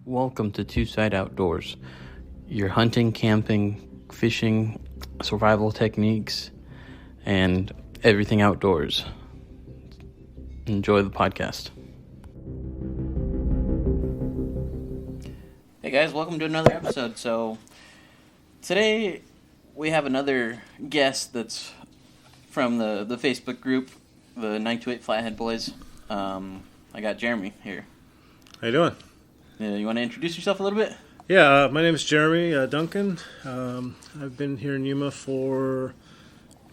Welcome to Two Side Outdoors, your hunting, camping, fishing, survival techniques, and everything outdoors. Enjoy the podcast. Hey guys, welcome to another episode. So today we have another guest that's from the Facebook group, the 928 Flathead Boys. I got Jeremy here. How you doing? You want to introduce yourself a little bit? Yeah, my name is Jeremy Duncan. I've been here in Yuma for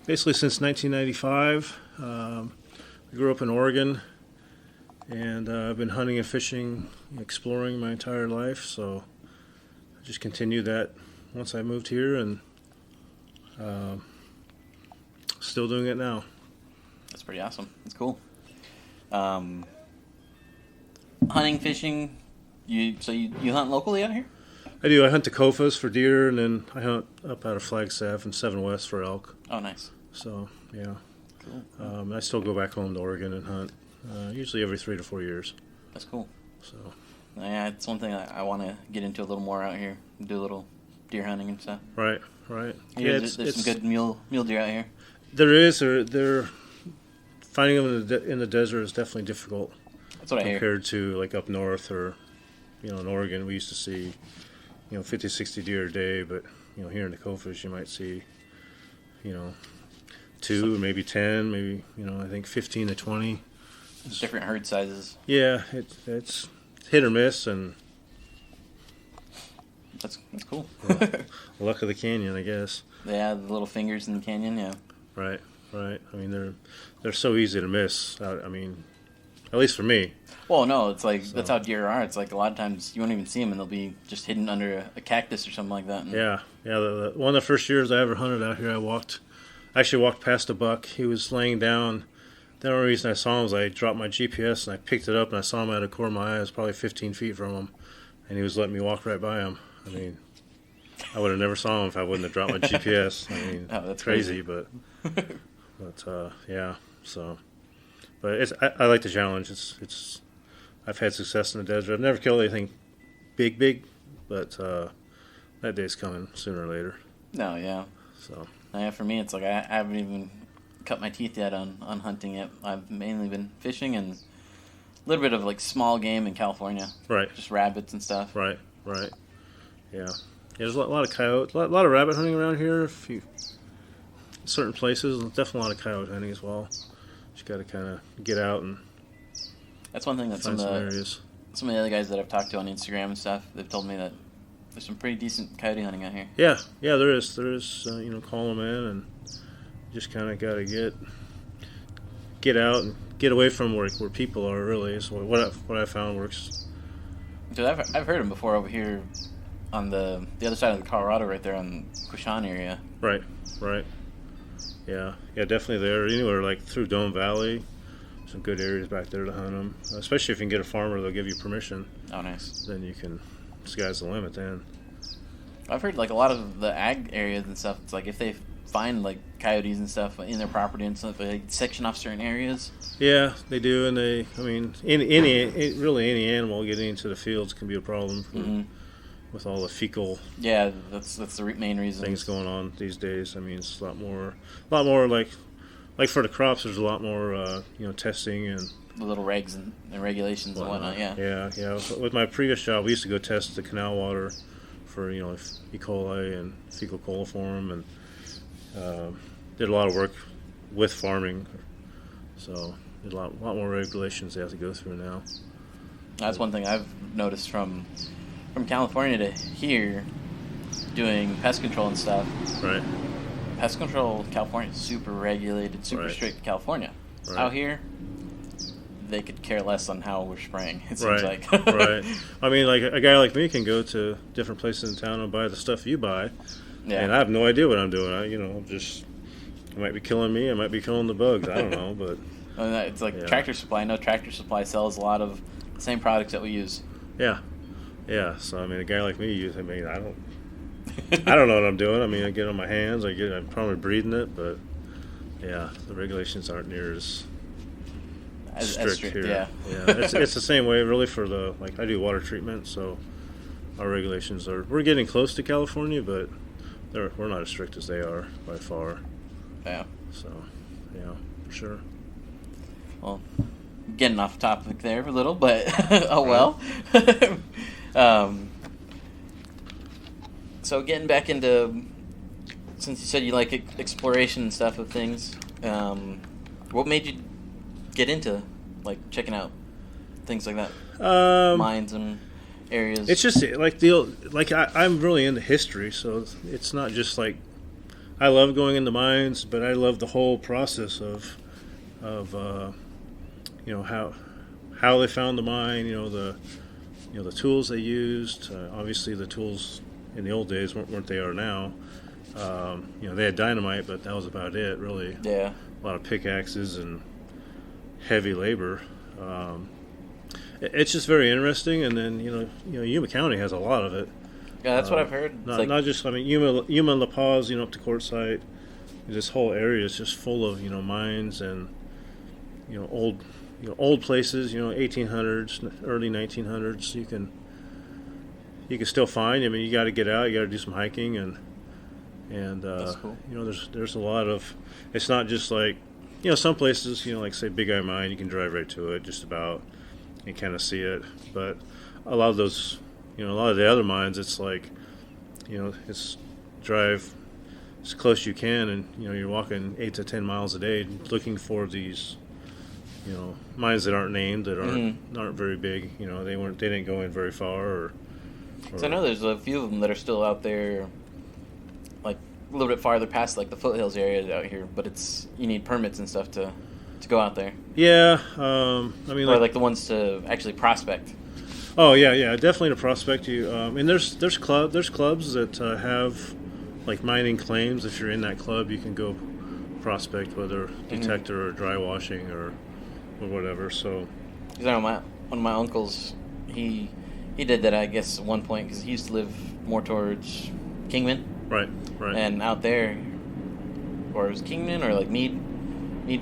basically since 1995. I grew up in Oregon, and I've been hunting and fishing, exploring my entire life. So I just continued that once I moved here, and still doing it now. That's pretty awesome. That's cool. Hunting, fishing. You hunt locally out here? I do. I hunt the Cofas for deer, and then I hunt up out of Flagstaff and 7 West for elk. Oh, nice. So, yeah. Cool. I still go back home to Oregon and hunt, usually every 3 to 4 years. That's cool. So, yeah, it's one thing I want to get into a little more out here. Do a little deer hunting and stuff. right. Yeah, there's some good mule deer out here. There is. They're finding them in the desert is definitely difficult. That's what I hear. Compared to like up north or, in Oregon, we used to see, 50, 60 deer a day, but, here in the Catfish, you might see, 2, maybe 10, maybe, I think 15 to 20. Different herd sizes. Yeah, it's hit or miss, and that's cool. Yeah. Luck of the canyon, I guess. Yeah, the little fingers in the canyon, yeah. Right. I mean, they're so easy to miss. I mean, at least for me. Well, no, it's like, that's how deer are. It's like a lot of times you won't even see them, and they'll be just hidden under a cactus or something like that. And Yeah. One of the first years I ever hunted out here, I actually walked past a buck. He was laying down. The only reason I saw him was I dropped my GPS, and I picked it up, and I saw him out of the corner of my eye. I was probably 15 feet from him, and he was letting me walk right by him. I mean, I would have never saw him if I wouldn't have dropped my GPS. I mean, oh, that's crazy, but yeah. So, but I like the challenge. It's I've had success in the desert. I've never killed anything big, but that day's coming sooner or later. No, yeah. So, yeah, for me, it's like I haven't even cut my teeth yet on hunting yet. I've mainly been fishing and a little bit of like small game in California. Right. Just rabbits and stuff. Right. Yeah. There's a lot of coyote, a lot of rabbit hunting around here. Certain places, definitely a lot of coyote hunting as well. Just got to kind of get out and that's one thing that some of the other guys that I've talked to on Instagram and stuff, they've told me that there's some pretty decent coyote hunting out here. Yeah, there is. Call them in and just kind of got to get out and get away from where people are. Really, is what I found works. Dude, I've heard them before over here on the other side of the Colorado, right there on Quishan area. Right. Yeah, definitely there. Anywhere like through Dome Valley, some good areas back there to hunt them. Especially if you can get a farmer, they'll give you permission. Oh, nice. Then you can. Sky's the limit. Then. I've heard like a lot of the ag areas and stuff. It's like if they find like coyotes and stuff in their property and stuff, they section off certain areas. Yeah, they do, and any animal getting into the fields can be a problem with all the fecal. Yeah, that's the main reason. Things going on these days. I mean, it's a lot more like for the crops. There's a lot more testing and the little regs and regulations and whatnot. Yeah. With my previous job, we used to go test the canal water for E. coli and fecal coliform, and did a lot of work with farming. So there's a lot more regulations they have to go through now. That's one thing I've noticed from California to here, doing pest control and stuff. Right. Pest control, California is super regulated, super strict in California. Right. Out here, they could care less on how we're spraying, it seems like. Right. I mean, like a guy like me can go to different places in town and buy the stuff you buy, and I have no idea what I'm doing. It might be killing me, I might be killing the bugs. I don't know, but it's like Tractor Supply. I know Tractor Supply sells a lot of the same products that we use. Yeah. So I mean, a guy like me, I don't know what I'm doing. I mean, I get on my hands. I'm probably breathing it, but yeah, the regulations aren't near as strict here. Yeah. It's the same way really for I do water treatment, so our regulations are. We're getting close to California, but we're not as strict as they are by far. Yeah. So, yeah, for sure. Well, getting off topic there a little, but oh well. So getting back into, since you said you like exploration and stuff of things, what made you get into like checking out things like that, mines and areas? It's just like I'm really into history, so it's not just like I love going into mines, but I love the whole process of how they found the mine, the tools they used. Obviously, the tools in the old days weren't they are now. They had dynamite, but that was about it, really. Yeah. A lot of pickaxes and heavy labor. It's just very interesting, and then Yuma County has a lot of it. Yeah, that's what I've heard. Not just Yuma, La Paz, up to Quartzsite. This whole area is just full of mines and old places. 1800s, early 1900s. You can still find. I mean, you got to get out. You got to do some hiking and that's cool. There's a lot of. It's not just like some places like say Big Eye Mine. You can drive right to it just about and kind of see it. But a lot of those, a lot of the other mines, it's like it's drive as close as you can, and you're walking 8 to 10 miles a day looking for these mines that aren't named, that aren't very big. They didn't go in very far. Or so I know there's a few of them that are still out there, like a little bit farther past like the foothills area out here, but you need permits and stuff to go out there. Yeah, I mean, or like the ones to actually prospect. Oh yeah, definitely to prospect. And there's clubs that have like mining claims. If you're in that club, you can go prospect, whether detector or dry washing or whatever. So, because I know one of my uncles, he did that, I guess, at one point, because he used to live more towards Kingman. Right. And out there, or it was Kingman or like Mead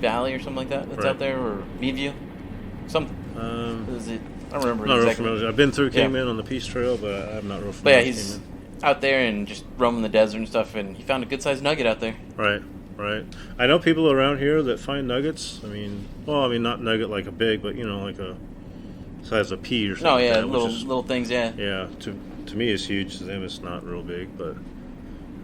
Valley or something like that. That's out there, or Meadview, something. Is it? I don't remember exactly. Real familiar. I've been through Kingman on the Peace Trail, but I'm not real familiar. But yeah, he's out there and just roaming the desert and stuff, and he found a good sized nugget out there. Right. I know people around here that find nuggets. I mean, not nugget like a big, but like a size of pea or something. Oh yeah, like little things. Yeah. Yeah. To me, it's huge. To them, it's not real big, but.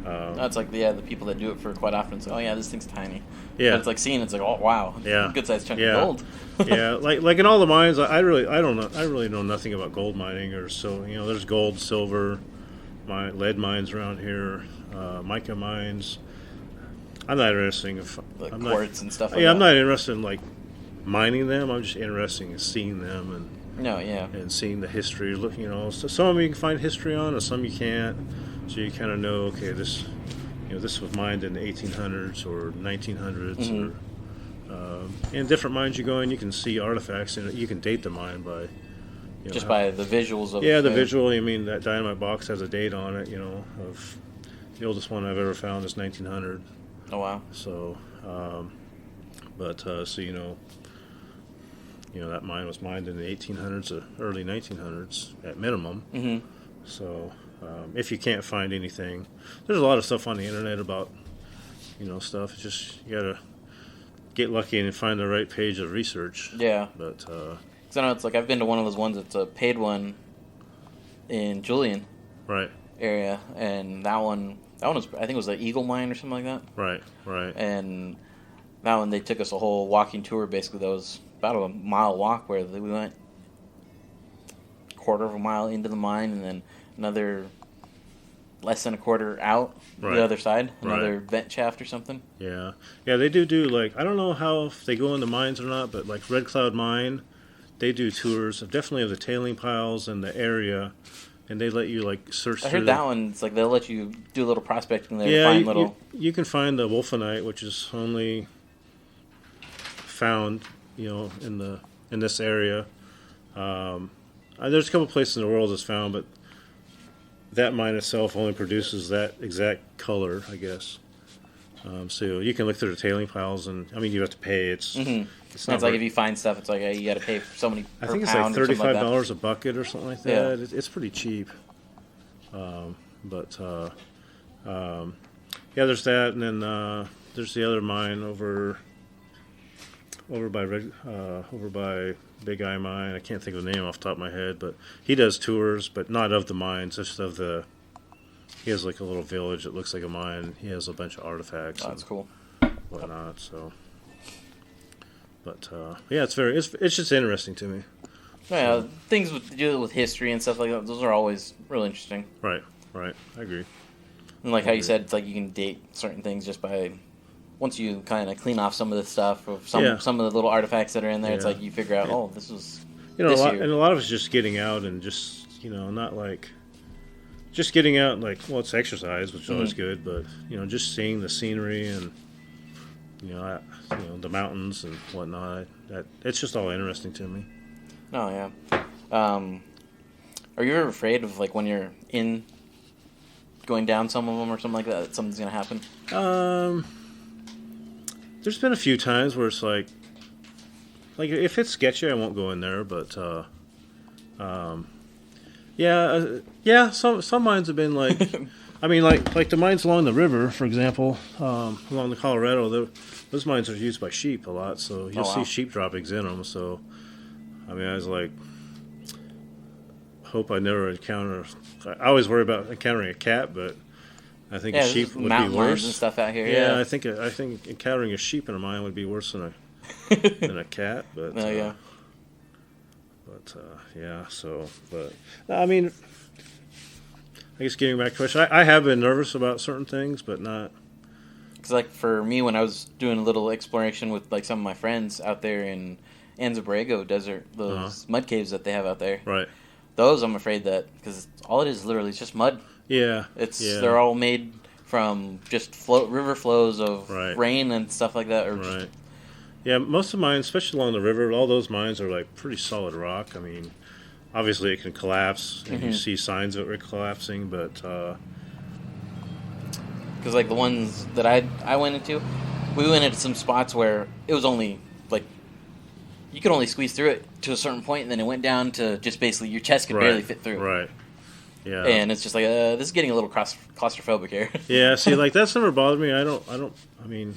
That's like the people that do it for quite often. It's like, oh yeah, this thing's tiny. Yeah. But it's like seeing it's like, oh wow, yeah, good sized chunk of gold. Yeah, like in all the mines, I really know nothing about gold mining or so. There's gold, silver, lead mines around here, mica mines. I'm not interested in quartz and stuff. I'm not interested in like mining them. I'm just interested in seeing them and seeing the history. So some of them you can find history on, and some you can't. So you kind of know, okay, this was mined in the 1800s or 1900s, or in different mines you go in, you can see artifacts, and you can date the mine by just by the visuals of the visual. I mean, that dynamite box has a date on it. Of the oldest one I've ever found is 1900. Oh wow! So, that mine was mined in the 1800s, early 1900s at minimum. Mm-hmm. So. If you can't find anything, there's a lot of stuff on the internet about, stuff. It's just you gotta get lucky and find the right page of research. Yeah. But because I know it's like I've been to one of those ones that's a paid one in Julian, right area, and that one was, I think it was the Eagle Mine or something like that. Right. And that one they took us a whole walking tour. Basically, that was about a mile walk where we went quarter of a mile into the mine and then another less than a quarter out the other side, another vent shaft or something. Yeah, they do like, I don't know how if they go into mines or not, but like Red Cloud Mine, they do tours definitely of the tailing piles and the area, and they let you like search. I heard that one. It's like they'll let you do a little prospecting there. Yeah, find little. You can find the wolfenite, which is only found in this area. There's a couple places in the world it's found, but that mine itself only produces that exact color, I guess. So you can look through the tailing piles, and you have to pay. It's not like if you find stuff, it's like you got to pay so many. I think it's like $35 a bucket or something like that. Yeah. It's pretty cheap. But yeah, there's that, and then there's the other mine over by Big Eye Mine. I can't think of the name off the top of my head, but he does tours, but not of the mines, just of the. He has like a little village that looks like a mine. He has a bunch of artifacts. Oh, that's cool. Whatnot. So, but yeah, it's just interesting to me. Yeah, things with deal with history and stuff like that. Those are always really interesting. Right. I agree. And like how you said, it's like you can date certain things just by once you kind of clean off some of the stuff or some of the little artifacts that are in there. Yeah. It's like you figure out, oh, this was and a lot of it's just getting out and just not like just getting out and like it's exercise, which is always good, but just seeing the scenery and the mountains and whatnot. It's just all interesting to me. Oh yeah. Are you ever afraid of like when you're going down some of them or something like that something's gonna happen? There's been a few times where it's like if it's sketchy, I won't go in there. But some mines have been like, I mean, like the mines along the river, for example, along the Colorado. Those mines are used by sheep a lot, so you'll see sheep droppings in them. So, I mean, I was like, hope I never encounter. I always worry about encountering a cat, but I think a sheep would be worse. And stuff out here. Yeah, I think encountering a sheep in a mine would be worse than a cat. But yeah. Yeah. So, but I mean, I guess getting back to the question, I have been nervous about certain things, but not. Because like for me, when I was doing a little exploration with like some of my friends out there in Anza-Borrego Desert, those mud caves that they have out there. Right. Those I'm afraid that because all it is literally is just mud. Yeah. They're all made from just river flows of rain and stuff like that. Right. Yeah, most of mine, especially along the river, all those mines are like pretty solid rock. I mean, obviously it can collapse, and you see signs of it collapsing, but because like the ones that I went into, we went into some spots where it was only like you could only squeeze through it to a certain point, and then it went down to just basically your chest could barely fit through. Right. Yeah. And it's just like this is getting a little claustrophobic here. Yeah. See, like that's never bothered me. I mean,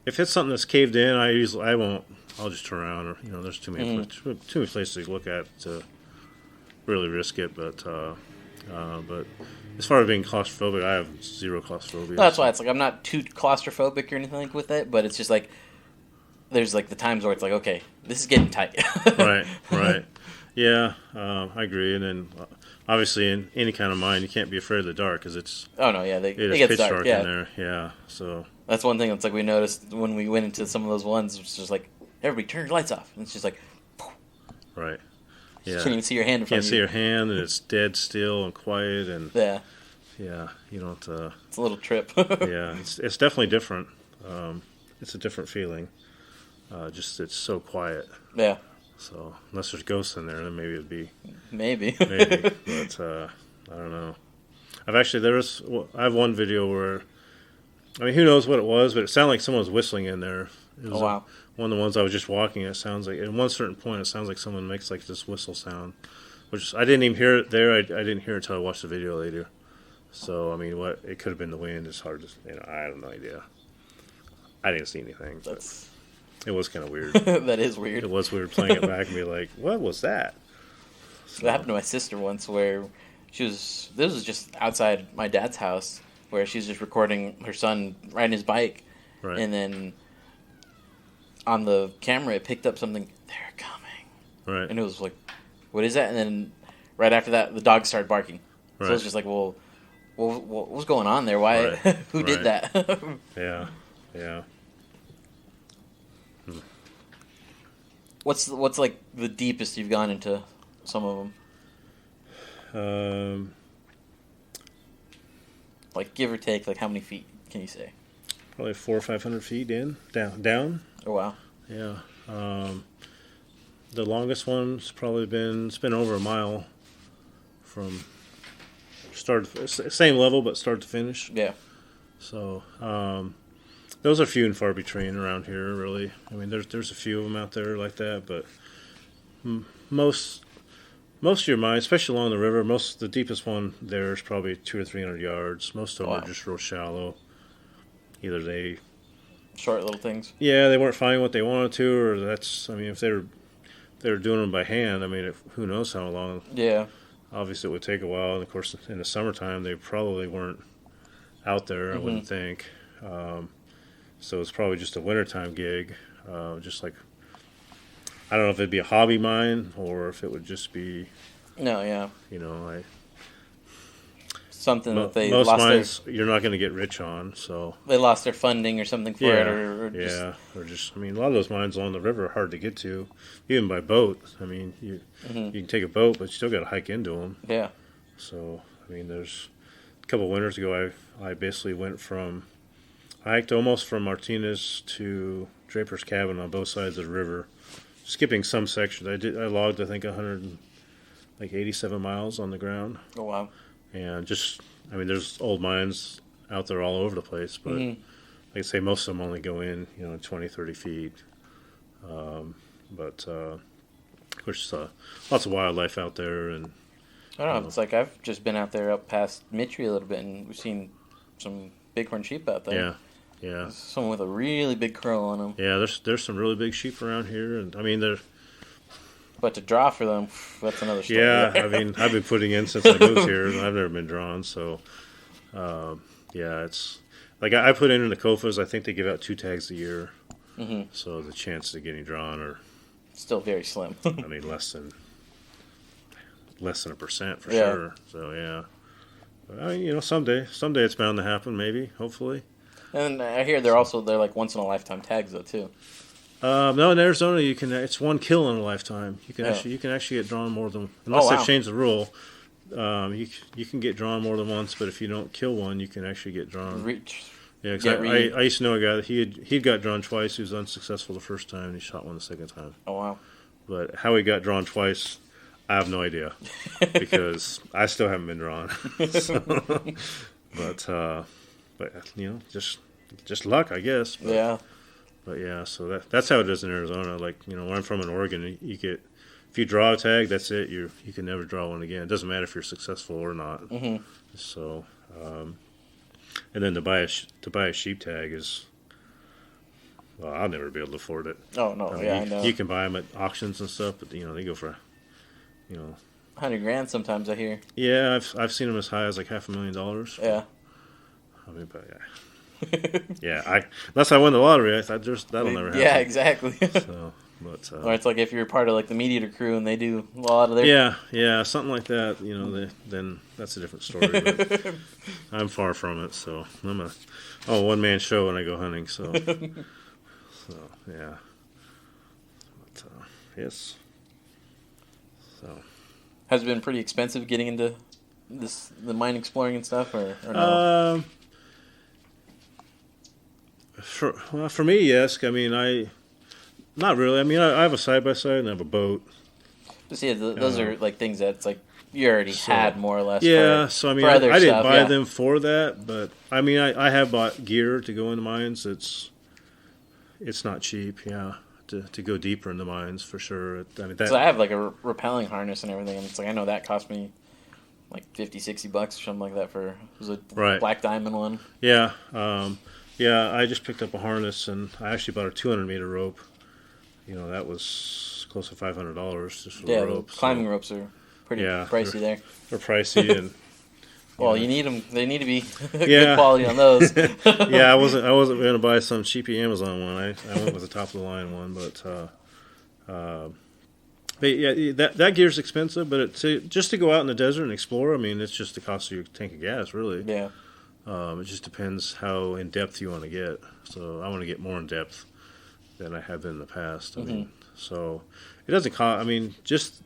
if it's something that's caved in, I won't. I'll just turn around, or there's too many places to look at to really risk it. But as far as being claustrophobic, I have zero claustrophobia. That's why it's like I'm not too claustrophobic or anything like with it, but it's just like there's like the times where it's like, okay, this is getting tight. Right. Yeah, I agree. And then obviously in any kind of mine, you can't be afraid of the dark because it's. Oh no, yeah, it gets pitch dark in there. Yeah, so. That's one thing that's like we noticed when we went into some of those ones. It's just like everybody turn your lights off, and it's just like. Right. Yeah. You can't even see your hand in front of you. Can't see your hand, and it's dead still and quiet, and. Yeah. Yeah, you don't. It's a little trip. Yeah, it's definitely different. It's a different feeling. Just it's so quiet. Yeah. So unless there's ghosts in there, then maybe it'd be. Maybe. But I don't know. I have one video where, I mean, who knows what it was, but it sounded like someone was whistling in there. It was wow. One of the ones I was just walking. It sounds like at one certain point, it sounds like someone makes like this whistle sound, which I didn't even hear it there. I didn't hear it until I watched the video later. So I mean, it could have been the wind. It's hard to, I have no idea. I didn't see anything. It was kind of weird. That is weird. It was weird playing it back and be like, what was that? So that happened to my sister once where this was just outside my dad's house where she was just recording her son riding his bike. Right. And then on the camera, it picked up something, they're coming. Right. And it was like, what is that? And then right after that, the dog started barking. Right. So it was just like, well, what was going on there? Why? Right. Who did that? Yeah. What's like the deepest you've gone into some of them? Like give or take, like how many feet can you say? Probably 400 or 500 feet down. Oh wow. Yeah. The longest one's probably been over a mile from same level but start to finish. Yeah. So those are few and far between around here, really. I mean, there's a few of them out there like that, but most most of your mines, especially along the river, the deepest one there is probably 200 or 300 yards. Most of them are just real shallow. Either they short little things. Yeah, they weren't finding what they wanted to, or if they were doing them by hand. I mean, who knows how long? Yeah. Obviously, it would take a while, and of course, in the summertime, they probably weren't out there. I wouldn't think. So it's probably just a wintertime gig, just like. I don't know if it'd be a hobby mine or if it would just be. No, yeah. Something that they most lost mines you're not going to get rich on, so they lost their funding or something for it, or just. I mean, a lot of those mines along the river are hard to get to, even by boat. I mean, you can take a boat, but you still got to hike into them. Yeah. So I mean, there's a couple of winters ago, I basically I hiked almost from Martinez to Draper's Cabin on both sides of the river. Skipping some sections, I logged I think 187 miles on the ground. Oh wow! And there's old mines out there all over the place, but like I say, most of them only go in 20, 30 feet. But of course, lots of wildlife out there, and I don't know. It's like I've just been out there up past Mitri a little bit, and we've seen some bighorn sheep out there. Yeah. Yeah, someone with a really big curl on them. Yeah, there's some really big sheep around here, and I mean But to draw for them, that's another story. Yeah, I mean I've been putting in since I moved here, and I've never been drawn. So, it's like I put in the COFAs. I think they give out 2 tags a year, so the chances of getting drawn are still very slim. I mean less than 1% for sure. So yeah, but, I mean someday it's bound to happen. Maybe, hopefully. And I hear they're like once in a lifetime tags though too. No, in Arizona it's 1 kill in a lifetime. You can actually get drawn more than unless they've changed the rule. You can get drawn more than once, but if you don't kill one, you can actually get drawn. Yeah, cause I used to know a guy that he'd got drawn twice. He was unsuccessful the first time, and he shot one the second time. Oh wow! But how he got drawn twice, I have no idea because I still haven't been drawn. But just luck, I guess. But, yeah. But yeah, so that's how it is in Arizona. Like where I'm from in Oregon, you get if you draw a tag, that's it. You can never draw one again. It doesn't matter if you're successful or not. So, and then to buy a sheep tag is. Well, I'll never be able to afford it. Oh no! I know. You can buy them at auctions and stuff, but they go for, $100,000 sometimes. I hear. Yeah, I've seen them as high as like $500,000. Yeah. I mean, but yeah. Unless I win the lottery, that'll never happen. Yeah, exactly. So, but or it's like if you're part of like the Meat Eater crew and they do a lot of their. Yeah, something like that. Then that's a different story. But I'm far from it, so I'm a one-man show when I go hunting. So yeah. But, yes. So. Has it been pretty expensive getting into the mine exploring and stuff, or no? For me, yes. I mean, not really. I mean, I have a side-by-side and I have a boat. Just those are like things that's like you already had more or less. Yeah, so I mean, I didn't buy them for that, but I mean, I have bought gear to go into mines. It's not cheap, yeah, to go deeper in the mines for sure. I mean, I have like a rappelling harness and everything, and it's like I know that cost me like $50-$60 or something like that for black diamond one. Yeah. Yeah, I just picked up a harness, and I actually bought a 200-meter rope. That was close to $500 just for the rope. Climbing ropes are pretty pricey there. They're pricey, and you need them. They need to be good quality on those. Yeah, I wasn't going to buy some cheapy Amazon one. I went with the top of the line one, but yeah, that gear's expensive. But just to go out in the desert and explore, I mean, it's just the cost of your tank of gas, really. Yeah. It just depends how in depth you want to get. So I want to get more in depth than I have been in the past. I mean, so it doesn't cost. I mean, just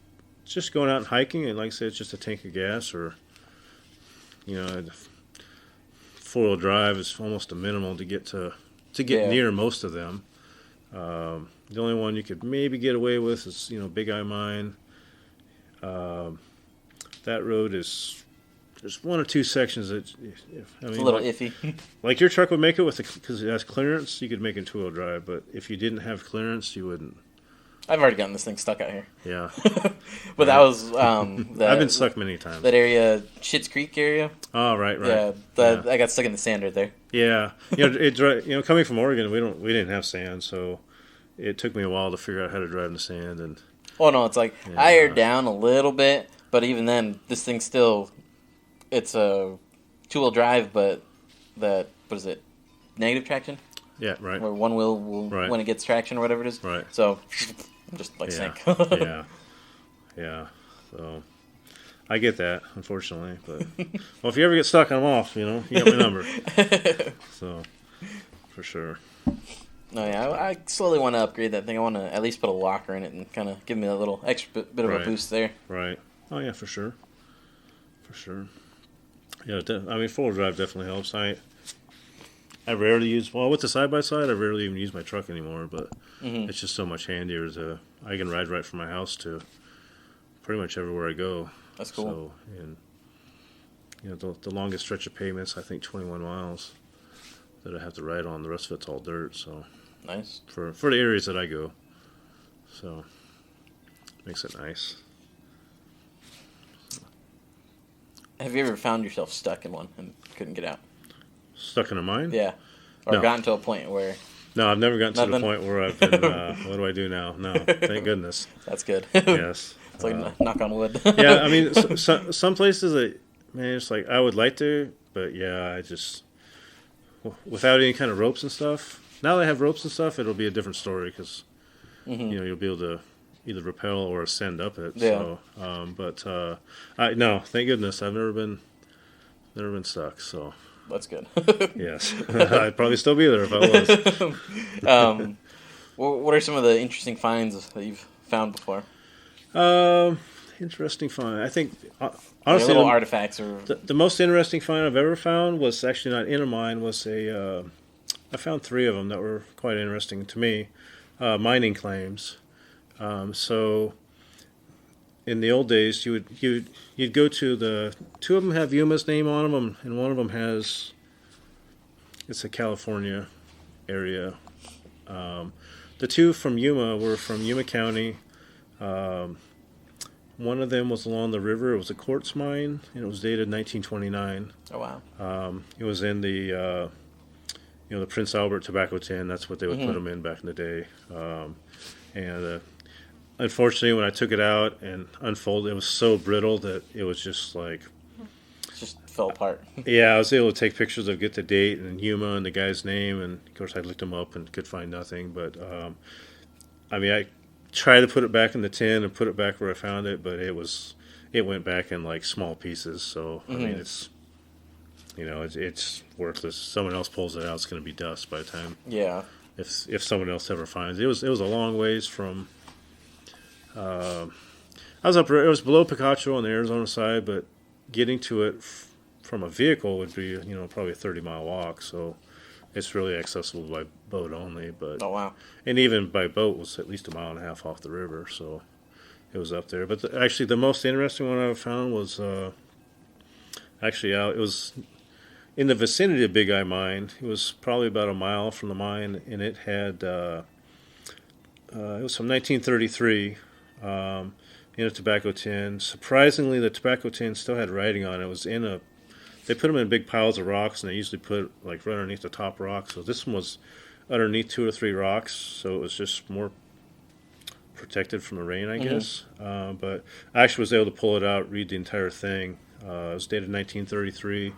going out and hiking, and like I said, it's just a tank of gas, or 4-wheel drive is almost a minimal to get near most of them. The only one you could maybe get away with is Big Eye Mine. That road is. There's 1 or 2 sections that, it's a little iffy. Like your truck would make it because it has clearance. You could make it 2-wheel drive, but if you didn't have clearance, you wouldn't. I've already gotten this thing stuck out here. Yeah. But that was I've been stuck many times. That area, Schitt's Creek area. Oh, right. Yeah, Yeah. I got stuck in the sand right there. Yeah, coming from Oregon, we didn't have sand, so it took me a while to figure out how to drive in the sand. And Oh no, it's like I aired down a little bit, but even then, this thing still, it's a 2-wheel drive, but what is it, negative traction? yeah, right. Where one wheel will when it gets traction or whatever it is. Right. So I'm just like Yeah. sink. Yeah. So I get that, unfortunately, but well, if you ever get stuck, I'm off. You got my number. So for sure. No, yeah, I slowly want to upgrade that thing. I want to at least put a locker in it and kind of give me a little extra bit of a boost there. Right. Oh yeah, for sure. For sure. Yeah, I mean, 4-wheel drive definitely helps. I rarely use with the side by side. I rarely even use my truck anymore, but it's just so much handier. I can ride right from my house to pretty much everywhere I go. That's cool. So, and the longest stretch of pavement's I think 21 miles that I have to ride on. The rest of it's all dirt. So nice for the areas that I go. So makes it nice. Have you ever found yourself stuck in one and couldn't get out? Stuck in a mine? Yeah. Or No. gotten to a point where... No, I've never gotten to the point where I've been, what do I do now? No, thank goodness. That's good. Yes. It's like knock on wood. Yeah, I mean, some places, it's like, I would like to, but yeah, I just, without any kind of ropes and stuff. Now that I have ropes and stuff, it'll be a different story because, you'll be able to either rappel or ascend up it. Yeah. So, no, thank goodness, I've never been stuck. So That's good. yes, I'd probably still be there if I was. What are some of the interesting finds that you've found before? Interesting find. I think honestly, little artifacts or the most interesting find I've ever found was actually not in a mine. I found 3 of them that were quite interesting to me. Mining claims. So in the old days, you'd go to the 2 of them have Yuma's name on them, and one of them it's a California area. The 2 from Yuma were from Yuma County. One of them was along the river. It was a quartz mine, and it was dated 1929. Oh wow! It was in the the Prince Albert tobacco tin. That's what they would put them in back in the day. And unfortunately, when I took it out and unfolded, it was so brittle that it was just like... It just fell apart. Yeah, I was able to take pictures of get the date and Yuma and the guy's name, and of course I looked him up and could find nothing. But I tried to put it back in the tin and put it back where I found it, but it went back in like small pieces. So I mean, it's worthless. Someone else pulls it out, it's going to be dust by the time. Yeah. If someone else ever finds it, it was a long ways from. I was up. It was below Picacho on the Arizona side, but getting to it from a vehicle would be probably a 30-mile walk. So it's really accessible by boat only. But oh wow! And even by boat was at least a mile and a half off the river, so it was up there. But actually, the most interesting one I found was it was in the vicinity of Big Eye Mine. It was probably about a mile from the mine, and it had it was from 1933 in a tobacco tin. Surprisingly, the tobacco tin still had writing on it. It was they put them in big piles of rocks, and they usually put like right underneath the top rock. So this one was underneath 2 or 3 rocks, so it was just more protected from the rain, I guess. But I actually was able to pull it out, read the entire thing. It was dated 1933,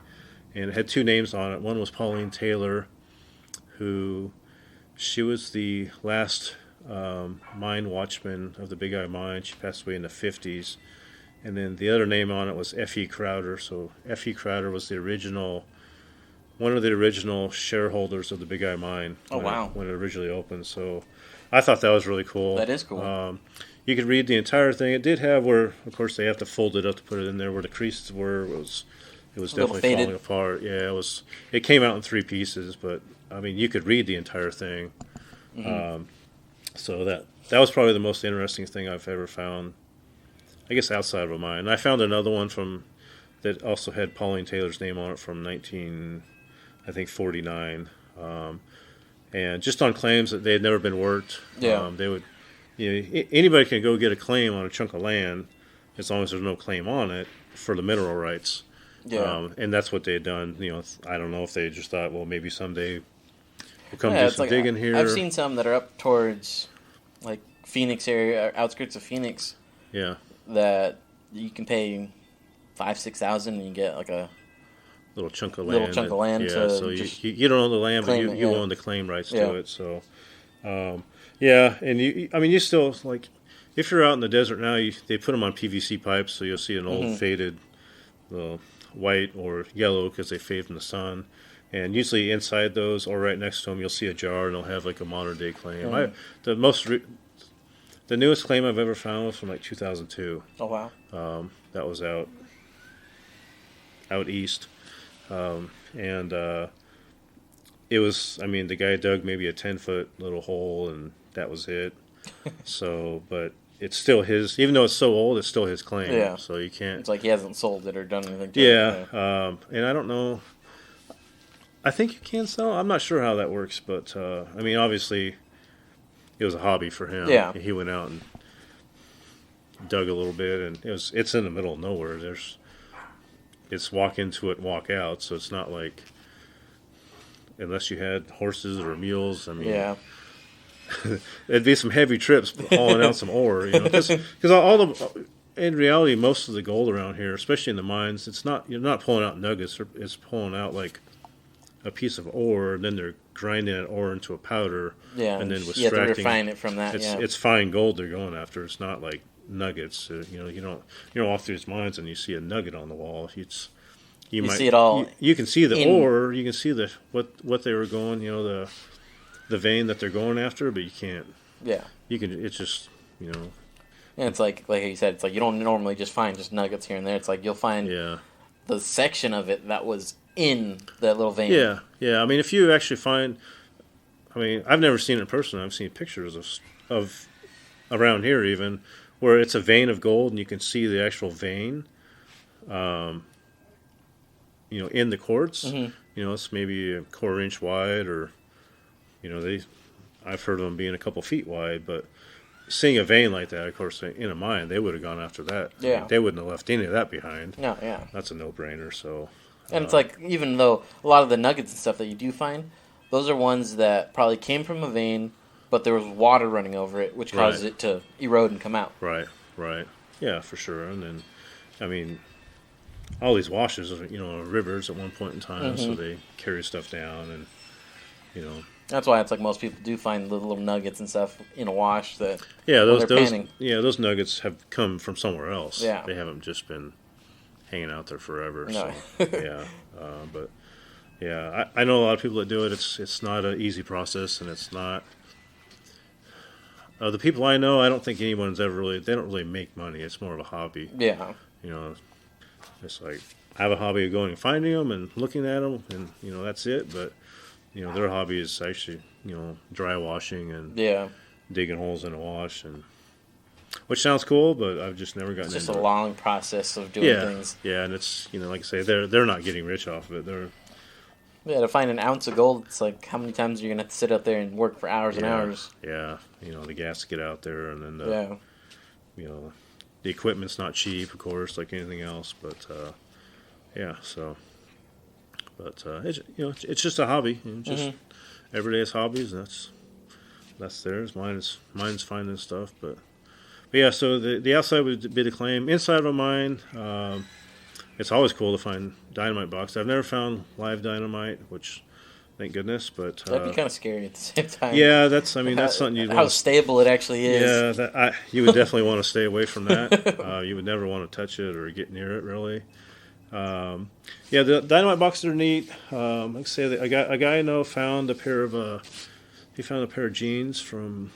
and it had 2 names on it. One was Pauline Taylor, she was the last mine watchman of the Big Eye Mine. She passed away in the 50s. And then the other name on it was F.E. Crowder. So F.E. Crowder was one of the original shareholders of the Big Eye Mine. When it originally opened. So I thought that was really cool. That is cool. You could read the entire thing. It did have where, of course, they have to fold it up to put it in there. Where the creases were, it was definitely falling apart. Yeah, it came out in 3 pieces, but I mean, you could read the entire thing. So that was probably the most interesting thing I've ever found, I guess, outside of a mine. I found another one that also had Pauline Taylor's name on it from 1949, and just on claims that they had never been worked. Yeah. They would, anybody can go get a claim on a chunk of land as long as there's no claim on it for the mineral rights. Yeah. And that's what they had done. I don't know if they just thought, well, maybe someday we'll come do it's some digging here. I've seen some that are up towards like Phoenix area, outskirts of Phoenix. Yeah. That you can pay $5,000-$6,000 and you get like a little chunk of land. Yeah, so you don't own the land, but you own the claim rights to it. So, and you still, like, if you're out in the desert now, they put them on PVC pipes, so you'll see an old faded white or yellow because they fade from the sun. And usually inside those or right next to them, you'll see a jar and they'll have like a modern day claim. The newest claim I've ever found was from like 2002. Oh wow! That was out east, and it was. I mean, the guy dug maybe a 10-foot little hole, and that was it. So, but it's still his. Even though it's so old, it's still his claim. Yeah. So you can't. It's like he hasn't sold it or done anything to it. Yeah. And I don't know. I think you can sell. I'm not sure how that works, but I mean, obviously, it was a hobby for him. Yeah. He went out and dug a little bit, and it's in the middle of nowhere. It's walk into it, walk out, so it's not like unless you had horses or mules. I mean, yeah. It'd be some heavy trips hauling out some ore, because in reality, most of the gold around here, especially in the mines, you're not pulling out nuggets. It's pulling out like a piece of ore, and then they're grinding that ore into a powder. Yeah, and then you have to refine it from that. It's fine gold they're going after. It's not like nuggets. You don't walk through these mines and you see a nugget on the wall. You might see it all. You can see the ore. You can see what they were going. The vein that they're going after, but you can't. Yeah. You can. It's just And it's like you said, it's like you don't normally just find just nuggets here and there. It's like you'll find the section of it that was in that little vein. Yeah. I mean, if you actually find, I've never seen it in person. I've seen pictures of around here even where it's a vein of gold and you can see the actual vein. In the quartz. Mm-hmm. It's maybe a quarter inch wide, or I've heard of them being a couple feet wide, but seeing a vein like that, of course, in a mine, they would have gone after that. Yeah. They wouldn't have left any of that behind. No, yeah. That's a no-brainer, so... And it's like, even though a lot of the nuggets and stuff that you do find, those are ones that probably came from a vein, but there was water running over it, which causes it to erode and come out. Right. Yeah, for sure. And then, all these washes, are rivers at one point in time, so they carry stuff down, and, That's why it's like most people do find the little nuggets and stuff in a wash that those nuggets have come from somewhere else. Yeah. They haven't just been hanging out there forever. No. So I know a lot of people that do it. It's not an easy process, and it's not. The people I know, I don't think anyone's ever they don't really make money. It's more of a hobby. Yeah. It's like I have a hobby of going and finding them and looking at them, and that's it. But their hobby is actually dry washing and digging holes in a wash, and which sounds cool, but I've just never gotten into it. It's just a long process of doing things. Yeah, and it's like I say, they're not getting rich off of it. To find an ounce of gold, it's like how many times are you gonna have to sit out there and work for hours and hours? Yeah, the gas to get out there, and then the equipment's not cheap, of course, like anything else. But it's just a hobby. Every day is hobbies. And that's theirs. Mine's finding stuff, but yeah. So the outside would be the claim. Inside of a mine, it's always cool to find dynamite boxes. I've never found live dynamite, which thank goodness. But that'd be kind of scary at the same time. Yeah, that's something you'd how stable it actually is. Yeah, you would definitely want to stay away from that. You would never want to touch it or get near it, really. The dynamite boxes are neat. Like I say, a guy I know found a pair of jeans from.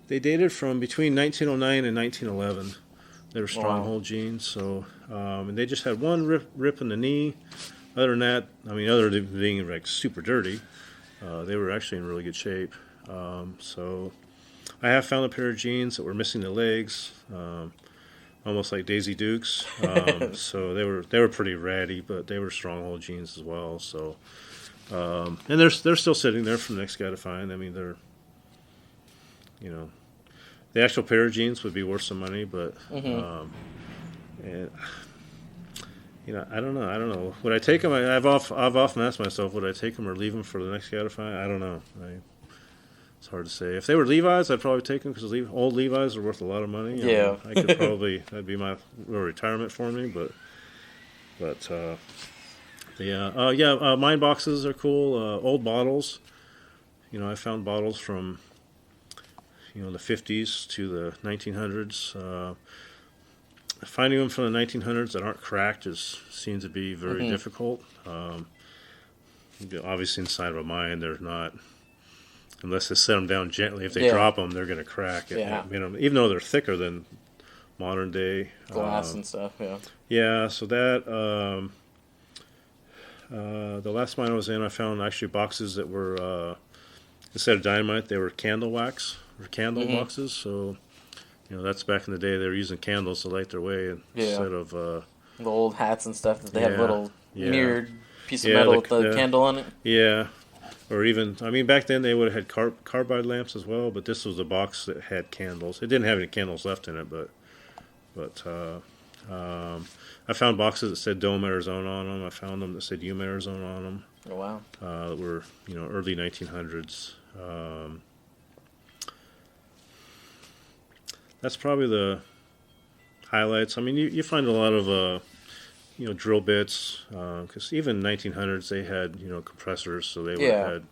They dated from between 1909 and 1911. They were stronghold jeans, so and they just had one rip in the knee. Other than that, other than being like super dirty, they were actually in really good shape. So I have found a pair of jeans that were missing the legs. Almost like Daisy Dukes, so they were pretty ratty, but they were stronghold jeans as well. So, and they're still sitting there for the next guy to find. They're, the actual pair of jeans would be worth some money, but and I don't know. Would I take them? I've often asked myself, would I take them or leave them for the next guy to find? I don't know. It's hard to say. If they were Levi's, I'd probably take them because old Levi's are worth a lot of money. Yeah, I could probably that'd be my retirement for me. But mine boxes are cool. Old bottles. I found bottles from the 50s to the 1900s. Finding them from the 1900s that aren't cracked seems to be very difficult. Obviously, inside of a mine, there's not, unless they set them down gently. If they drop them, they're going to crack. Even though they're thicker than modern day glass and stuff. Yeah. Yeah. So that the last mine I was in, I found actually boxes that were instead of dynamite, they were candle wax or candle boxes. So. That's back in the day. They were using candles to light their way instead of the old hats and stuff that they have a little mirrored piece of metal with the candle on it. Yeah, or even back then they would have had carbide lamps as well, but this was a box that had candles. It didn't have any candles left in it, but I found boxes that said Dome, Arizona on them. I found them that said Yuma, Arizona on them. Oh wow! That were early 1900s. That's probably the highlights. You find a lot of drill bits because even 1900s they had compressors, so they would have had.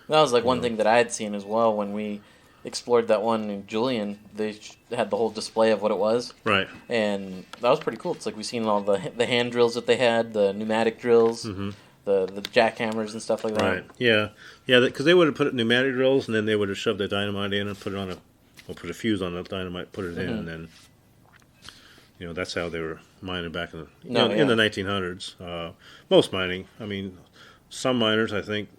That was like one thing that I had seen as well when we explored that one in Julian. They had the whole display of what it was, right? And that was pretty cool. It's like we seen all the hand drills that they had, the pneumatic drills, the jackhammers and stuff like that. Right. Yeah. Because they would have put pneumatic drills, and then they would have shoved the dynamite in and put it on put a fuse on the dynamite, put it in, and then that's how they were mining back in the 1900s. Most mining, some miners I think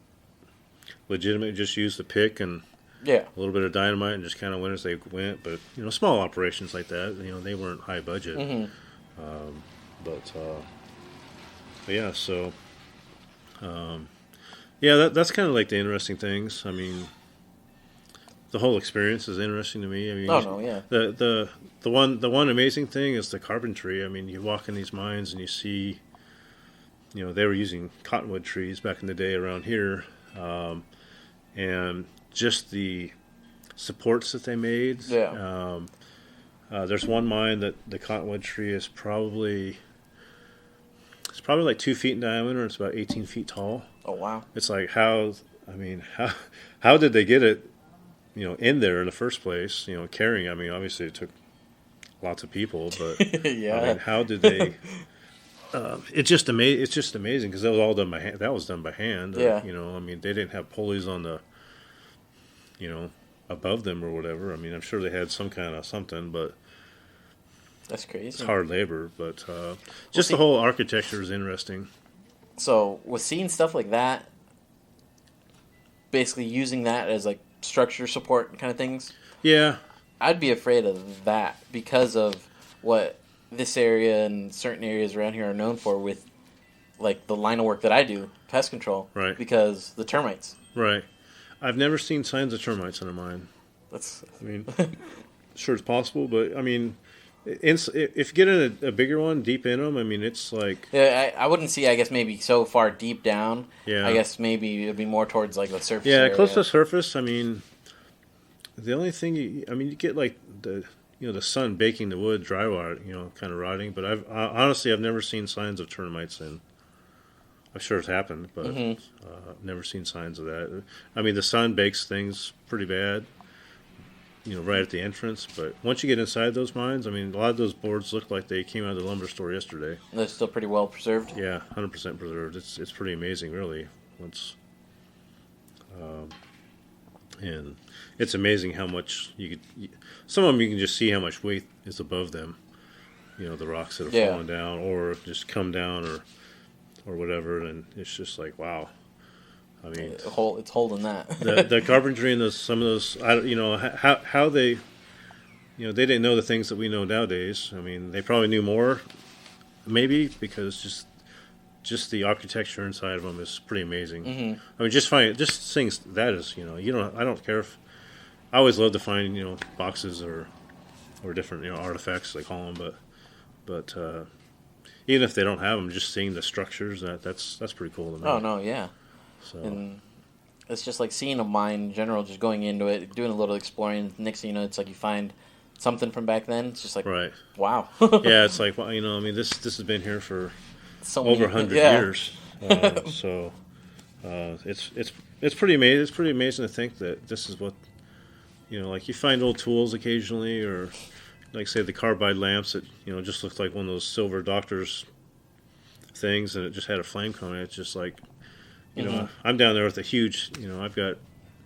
legitimately just used the pick and a little bit of dynamite and just kind of went as they went. But small operations like that, they weren't high budget. That's kind of like the interesting things. The whole experience is interesting to me. The one amazing thing is the carpentry. You walk in these mines and you see, they were using cottonwood trees back in the day around here, and just the supports that they made. Yeah. There's one mine that the cottonwood tree is probably like 2 feet in diameter. It's about 18 feet tall. Oh wow! It's like how did they get it? In there in the first place, carrying. Obviously it took lots of people, but how did they? It's just amazing because that was all done by hand. That was done by hand. Yeah. They didn't have pulleys on the, above them or whatever. I'm sure they had some kind of something, but that's crazy. It's hard labor, but the whole architecture is interesting. So with seeing stuff like that, basically using that as like structure support kind of things. Yeah. I'd be afraid of that because of what this area and certain areas around here are known for with like the line of work that I do, pest control. Right. Because the termites. Right. I've never seen signs of termites in a mine. Sure it's possible, but if you get in a bigger one, deep in them, it's like... Yeah, I wouldn't see, I guess, maybe so far deep down. Yeah. I guess maybe it would be more towards, like, the surface area. Close to the surface, the only thing, you get, like, the sun baking the wood, drywall, kind of rotting, but I've never seen signs of termites in... I'm sure it's happened, but I've never seen signs of that. The sun bakes things pretty bad. Right at the entrance. But once you get inside those mines, a lot of those boards look like they came out of the lumber store yesterday. They're still pretty well preserved? Yeah, 100% preserved. It's pretty amazing, really. And it's amazing how much some of them you can just see how much weight is above them. The rocks that have fallen down or just come down or whatever, and it's just like, wow. It's holding that. the carpentry and some of those, how they, they didn't know the things that we know nowadays. They probably knew more, maybe because just the architecture inside of them is pretty amazing. Mm-hmm. Just things that is, I don't care if I always love to find boxes or different artifacts they call them, but even if they don't have them, just seeing the structures that's pretty cool to me. Oh no, yeah. So And it's just like seeing a mine in general, just going into it, doing a little exploring. Next thing you know, it's like you find something from back then. It's just like, right, wow. yeah, it's like, well, I mean, this has been here for So over many- 100 yeah. years. So it's pretty amazing. It's pretty amazing to think that this is what like you find old tools occasionally, or like say the carbide lamps that just looked like one of those silver doctor's things, and it just had a flame coming. It's just like I'm down there with a huge I've got a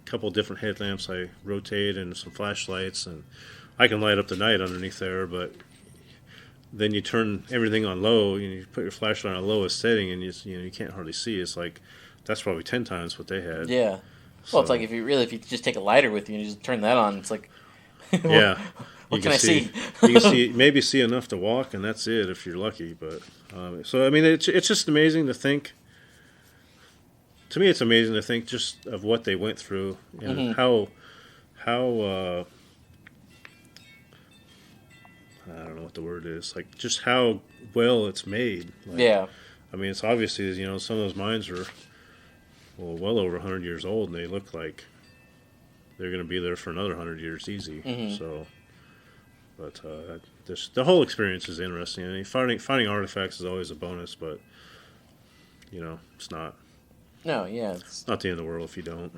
couple different headlamps I rotate and some flashlights, and I can light up the night underneath there, but then you turn everything on low, you put your flashlight on lowest setting, and you can't hardly see. It's like that's probably 10 times what they had. Yeah. Well, it's like if you just take a lighter with you and you just turn that on, it's like, Yeah. what can I see? You can maybe see enough to walk, and that's it if you're lucky. But so I mean, it's just amazing to think. To me, it's amazing to think just of what they went through and how I don't know what the word is, like just how well it's made. Like, Yeah. I mean, it's obviously some of those mines are well over 100 years old, and they look like they're going to be there for another 100 years easy. So, but the whole experience is interesting. I mean, finding artifacts is always a bonus, but it's not. No, yeah. It's, Not the end of the world if you don't.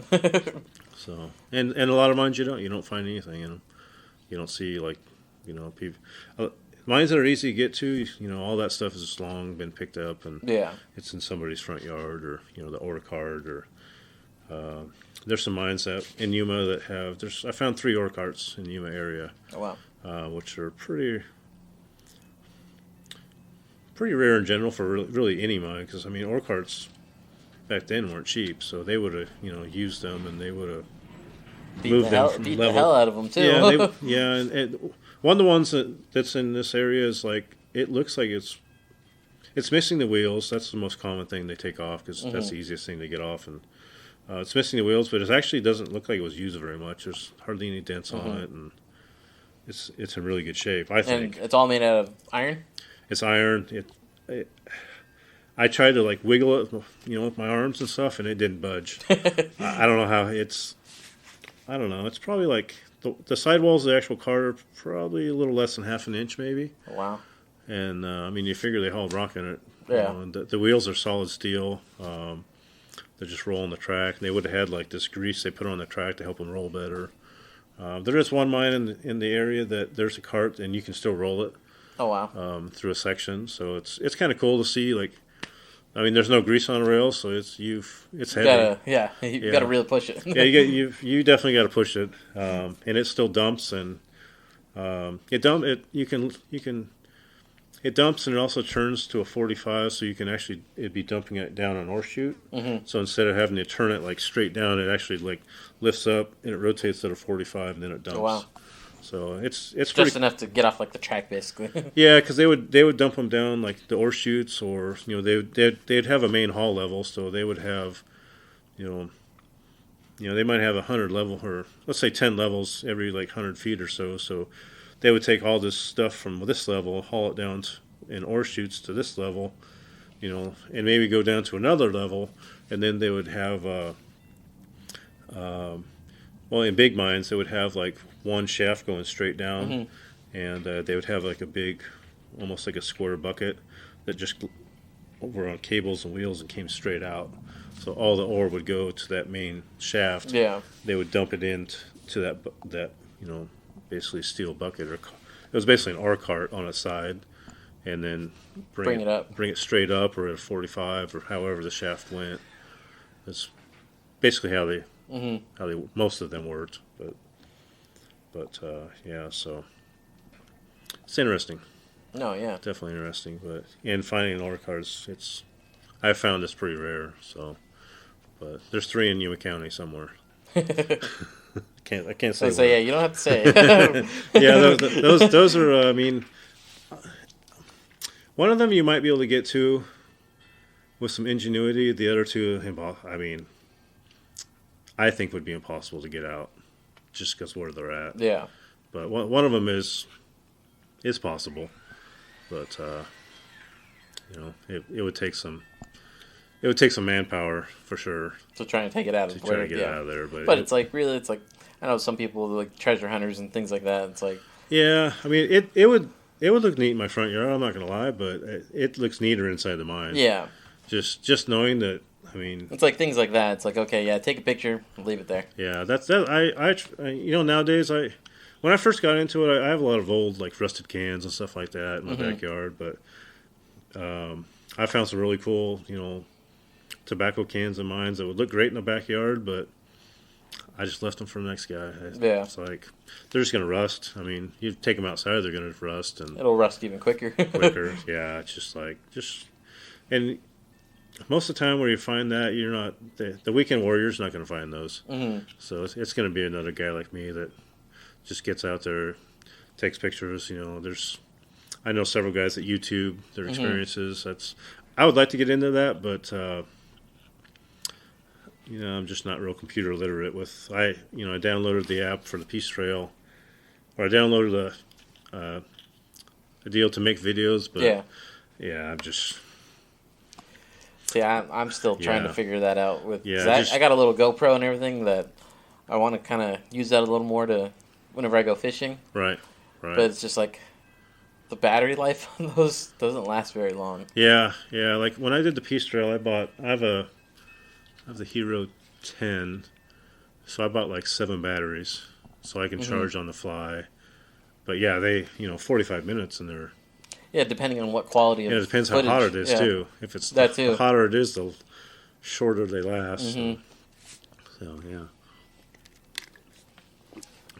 So, and a lot of mines you don't find anything in them. You don't see people. Mines that are easy to get to, all that stuff has long been picked up, and yeah. it's in somebody's front yard, or the ore cart, or there's some mines that in Yuma that have. I found 3 ore carts in the Yuma area, Oh, wow. which are pretty rare in general for really any mine, because I mean ore carts back then weren't cheap, so they would have used them, and they would have moved them from Beat level. the hell out of them, too. Yeah, and one of the ones that's in this area is like it looks like it's missing the wheels. That's the most common thing they take off, because that's the easiest thing to get off, and it's missing the wheels, but it actually doesn't look like it was used very much. There's hardly any dents on it, and it's in really good shape, I think. And it's all made out of iron? It's iron. I tried to like wiggle it, with my arms and stuff, and it didn't budge. I don't know how I don't know. It's probably like the sidewalls of the actual cart are probably a little less than half an inch, maybe. Oh, wow. And I mean, you figure they hauled rock in it. Yeah. And the wheels are solid steel. They're just rolling the track. And they would have had like this grease they put on the track to help them roll better. There is one mine in the area that there's a cart and you can still roll it. Oh, wow. Through a section. So it's kind of cool to see. Like, I mean, there's no grease on the rails, so it's heavy. You gotta really push it. Yeah, you definitely got to push it, and it still dumps, and it dumps, and it also turns to a 45, so it'd be dumping it down an ore chute. So instead of having to turn it like straight down, it actually like lifts up and it rotates at a 45, and then it dumps. Oh, wow. So it's Just pretty. enough to get off like the track, basically. Yeah, because they would dump them down like the ore chutes, or they'd have a main haul level, so they would have, they might have 100 level, or let's say 10 levels every like 100 feet or so. So they would take all this stuff from this level, haul it down in ore chutes to this level, and maybe go down to another level, and then they would have, well, in big mines they would have like one shaft going straight down, and they would have like a big, almost like a square bucket that just were on cables and wheels and came straight out. So all the ore would go to that main shaft. Yeah. They would dump it into that basically steel bucket, or it was basically an ore cart on its side, and then bring it straight up, or at a 45, or however the shaft went. That's basically how they most of them worked, but yeah, so it's interesting. No, yeah. Definitely interesting, and finding an ore cart, I found it's pretty rare. So, but there's 3 in Yuma County somewhere. I can't say. So yeah, you don't have to say. Yeah, those are. I mean, one of them you might be able to get to with some ingenuity. The other 2, I mean, I think would be impossible to get out. just because where they're at. Yeah. But one of them is possible, but it would take some manpower for sure So trying to take it out of to try to get it out of there. But it's like I know some people like treasure hunters and things like that. It's like yeah, I mean it would look neat in my front yard. I'm not gonna lie, but it looks neater inside the mine. yeah, Just knowing that. I mean, it's like things like that. It's like okay, yeah, take a picture, leave it there. Yeah, that's that. I nowadays when I first got into it, I have a lot of old like rusted cans and stuff like that in my backyard. But I found some really cool tobacco cans and mines that would look great in the backyard, but I just left them for the next guy. Yeah. It's like they're just gonna rust. I mean, you take them outside, they're gonna rust and It'll rust even quicker. quicker. Yeah, it's just and most of the time where you find that you're not the weekend warrior's not gonna find those. Mm-hmm. So it's gonna be another guy like me that just gets out there, takes pictures. I know several guys that YouTube their experiences. I would like to get into that, but I'm just not real computer literate. I downloaded the app for the Peace Trail, or I downloaded a deal to make videos, but I'm just. See, I'm still trying to figure that out. I got a little GoPro and everything that I want to kind of use that a little more to whenever I go fishing. Right. But it's just like the battery life on those doesn't last very long. Yeah. Like when I did the Peace Trail, I have the Hero 10, so I bought like 7 batteries, so I can charge on the fly. But yeah, they 45 minutes and they're. Yeah, depending on what quality of it depends footage. how hot it is too. If it's that too. The hotter it is, the shorter they last. Mm-hmm. So yeah.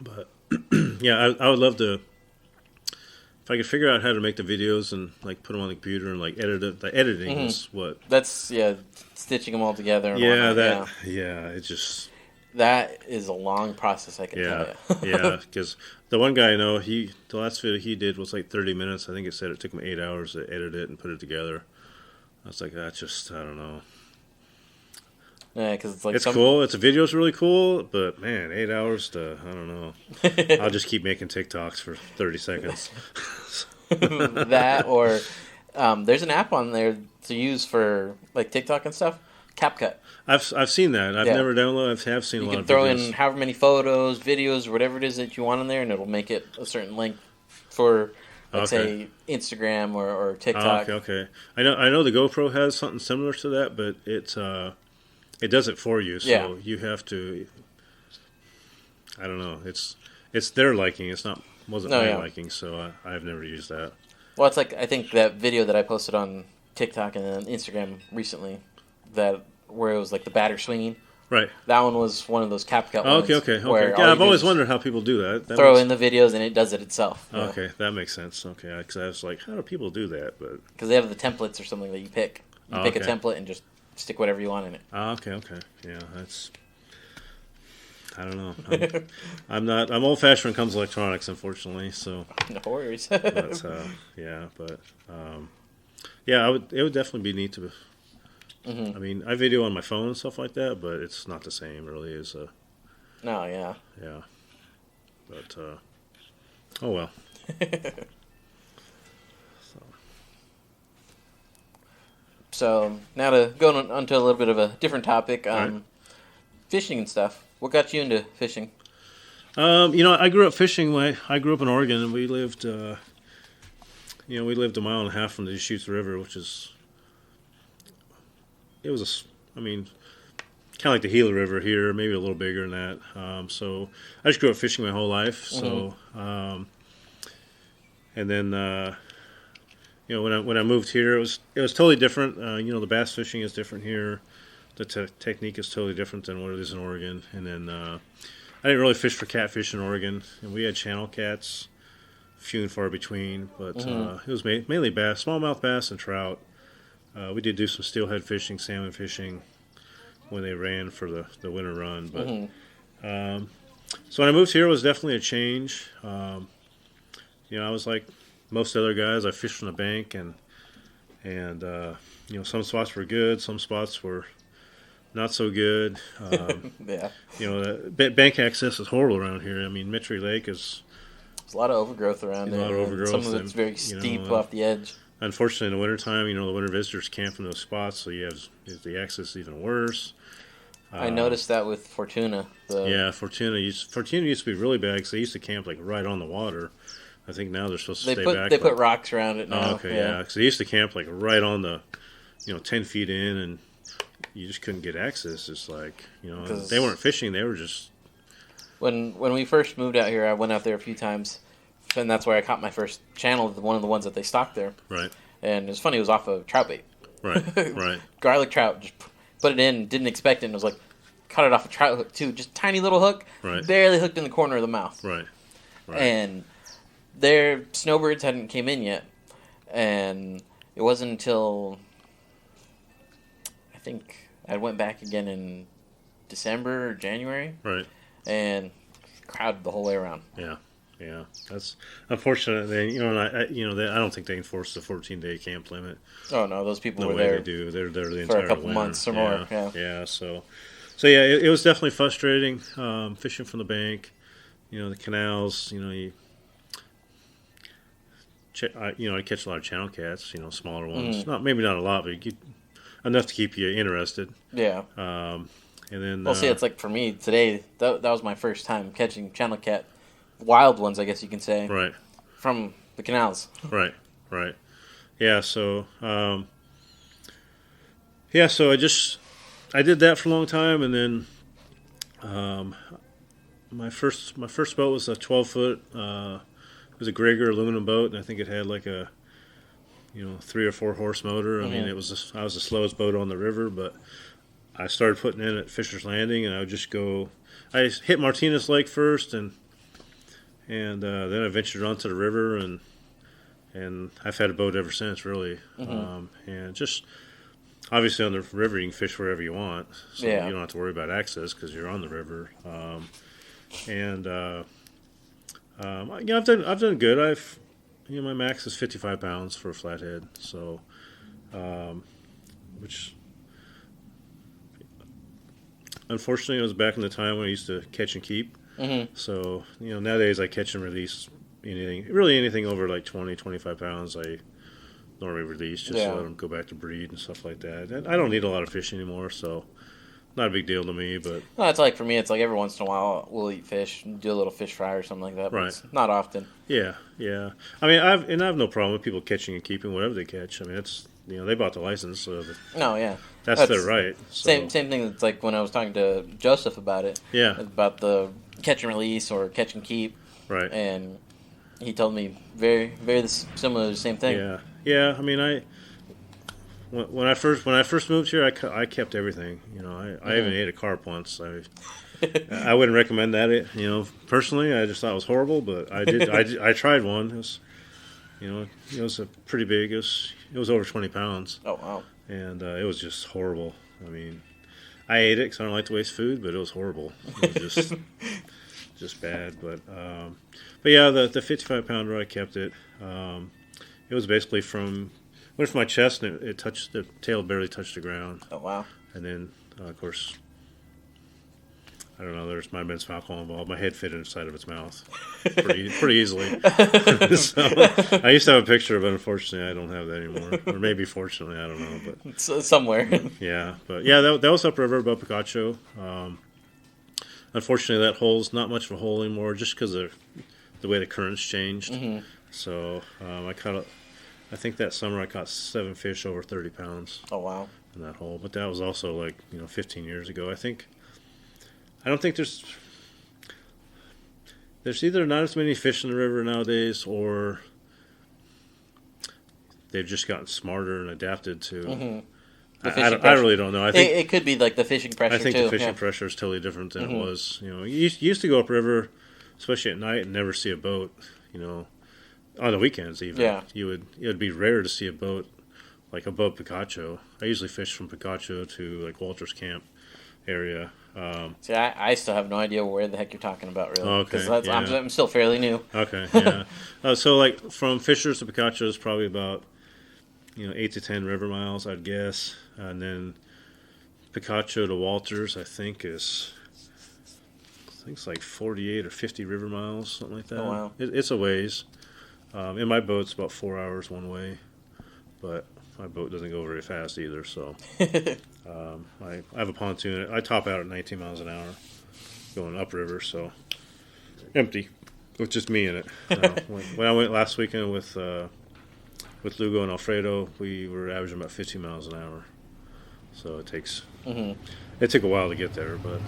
But yeah, I would love to. If I could figure out how to make the videos and like put them on the computer and like edit it. The editing is what. That's stitching them all together. And it just. That is a long process, I can tell you. Yeah, because the one guy I know, the last video he did was like 30 minutes. I think it said it took him 8 hours to edit it and put it together. I was like, that's just, I don't know. Yeah, because it's like it's cool. The video's really cool, but man, 8 hours to, I don't know. I'll just keep making TikToks for 30 seconds. That or there's an app on there to use for like TikTok and stuff. CapCut. I've seen that. I've never downloaded. I have seen a lot of videos. You can throw in however many photos, videos, or whatever it is that you want in there, and it'll make it a certain length for, let's say, Instagram or TikTok. Okay. I know the GoPro has something similar to that, but it does it for you. So you have to. I don't know. It's their liking. Wasn't my liking. So I've never used that. Well, it's like I think that video that I posted on TikTok and then Instagram recently, where it was like the batter swinging. Right. That one was one of those CapCut ones. Okay. Yeah, I've always wondered how people do that. Throw in the videos and it does it itself. Okay, that makes sense. Okay, because I was like, how do people do that? But because they have the templates or something that you pick. You pick a template and just stick whatever you want in it. Okay. Yeah, that's. I don't know. I'm old-fashioned when it comes to electronics, unfortunately. So. No worries. But it would definitely be neat to. I mean, I video on my phone and stuff like that, but it's not the same, really. No, yeah. Yeah. But, oh well. So, now to go on to a little bit of a different topic, fishing and stuff. What got you into fishing? I grew up fishing. I grew up in Oregon, and we lived, we lived a mile and a half from the Deschutes River, which is. It was kind of like the Gila River here, maybe a little bigger than that. So I just grew up fishing my whole life. So, and then when I moved here, it was totally different. The bass fishing is different here. The technique is totally different than what it is in Oregon. And then I didn't really fish for catfish in Oregon, and we had channel cats, few and far between. But it was mainly bass, smallmouth bass, and trout. We did do some steelhead fishing, salmon fishing when they ran for the winter run. But so when I moved here, it was definitely a change. I was like most other guys. I fished from the bank, and some spots were good, some spots were not so good. Yeah. Bank access is horrible around here. I mean, Mitri Lake is There's a lot of overgrowth around a it. lot of overgrowth. Some of it's very steep off the edge. Unfortunately, in the wintertime, the winter visitors camp in those spots, so you have the access is even worse. I noticed that with Fortuna. Fortuna used to be really bad because they used to camp like right on the water. I think now they're supposed to stay back. They put rocks around it now. Oh, okay, yeah. Because they used to camp like right on the, 10 feet in, and you just couldn't get access. It's like, they weren't fishing; they were just. When we first moved out here, I went out there a few times, and that's where I caught my first channel. One of the ones that they stocked there. Right. And it was funny. It was off of trout bait. Right. Right. Garlic trout. Just put it in. Didn't expect it. And it was like, cut it off a trout hook too. Just tiny little hook. Right. Barely hooked in the corner of the mouth. Right. And their snowbirds hadn't came in yet, and it wasn't until I think I went back again in December or January, right, and crowded the whole way around. Yeah, that's unfortunate. I don't think they enforce the 14-day camp limit. Oh no, those people the were way there. They do. They're there the for entire a couple winter. months or more. Yeah. So yeah, it was definitely frustrating fishing from the bank. The canals. I catch a lot of channel cats. Smaller ones. Maybe not a lot, but enough to keep you interested. Yeah. And then. Well, see, it's like for me today. That was my first time catching channel cat, wild ones, I guess you can say. Right. From the canals. Right. Yeah. So. So I did that for a long time, and then. My first boat was a 12-foot. It was a Grieger aluminum boat, and I think it had like a, 3 or 4 horse motor. I mean, I was the slowest boat on the river, but I started putting in at Fisher's Landing, and I would just go. I hit Martinez Lake first, and then I ventured onto the river, and I've had a boat ever since, really. And just obviously on the river, you can fish wherever you want, so you don't have to worry about access because you're on the river. I've done good. My max is 55 pounds for a flathead. So, which unfortunately it was back in the time when I used to catch and keep. So, nowadays I catch and release anything over like 20, 25 pounds. I normally release just to let them go back to breed and stuff like that. And I don't need a lot of fish anymore, so. Not a big deal to me, but... Well, it's like, for me, it's like every once in a while we'll eat fish, do a little fish fry or something like that, but it's not often. Yeah. I mean, I have no problem with people catching and keeping whatever they catch. I mean, it's, they bought the license, so... That's their right. So. Same thing, it's like when I was talking to Joseph about it. Yeah. About the catch and release or catch and keep. Right. And he told me very, very similar to the same thing. Yeah, I mean, When I first moved here, I kept everything. I even ate a carp once. I wouldn't recommend that. Personally, I just thought it was horrible. But I did. I tried one. It was a pretty big. It was over 20 pounds. Oh wow! And it was just horrible. I mean, I ate it because I don't like to waste food, but it was horrible. It was just bad. But yeah, the 55-pounder, I kept it. It was basically from my chest, and it touched, the tail barely touched the ground. Oh, wow. And then, of course, I don't know, there might have been some alcohol involved. My head fit inside of its mouth pretty easily. So, I used to have a picture, but unfortunately I don't have that anymore. Or maybe fortunately, I don't know. But it's somewhere. Yeah, but yeah, that was upriver above Picacho. Unfortunately, that hole's not much of a hole anymore just because of the way the currents changed. Mm-hmm. So I think that summer I caught 7 fish over 30 pounds. Oh, wow. In that hole. But that was also 15 years ago. I don't think there's either not as many fish in the river nowadays, or they've just gotten smarter and adapted to. Mm-hmm. I really don't know. I think it could be like the fishing pressure. I think too. The fishing pressure is totally different than it was. You used to go upriver, especially at night, and never see a boat. On the weekends even. Yeah. It would be rare to see a boat like above Picacho. I usually fish from Picacho to Walter's Camp area. See, I still have no idea where the heck you're talking about, really. Okay. Because I'm still fairly new. Okay. Yeah. So from Fishers to Picacho is probably about 8 to 10 river miles, I'd guess, and then Picacho to Walters, I think it's like 48 or 50 river miles, something like that. Oh, wow. It's a ways. In my boat, it's about 4 hours one way, but my boat doesn't go very fast either. So I have a pontoon. I top out at 19 miles an hour going upriver, so empty with just me in it. When I went last weekend with Lugo and Alfredo, we were averaging about 15 miles an hour. So it takes it took a while to get there, but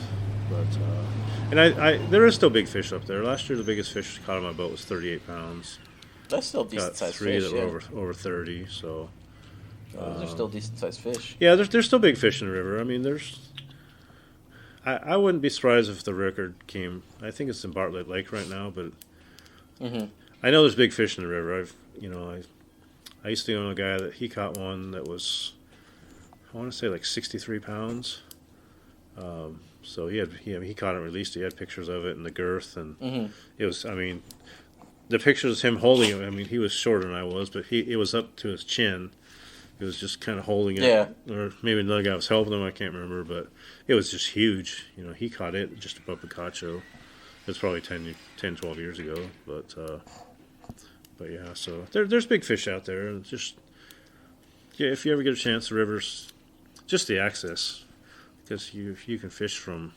and I there is still big fish up there. Last year, the biggest fish caught on my boat was 38 pounds. That's still decent sized three fish. that were over 30. So those are still decent sized fish. yeah, there's still big fish in the river. I mean, I wouldn't be surprised if the record came. I think it's in Bartlett Lake right now, but I know there's big fish in the river. I used to know a guy that he caught one that was, I want to say like 63 pounds. So he caught it and released it. He had pictures of it and the girth, and it was, I mean, the pictures of him holding it. I mean, he was shorter than I was, but it was up to his chin. He was just kind of holding it, or maybe another guy was helping him. I can't remember, but it was just huge. He caught it just above Picacho. It was probably 10, 12 years ago, but yeah. So there's big fish out there, and just if you ever get a chance, the river's just the access, because you can fish from.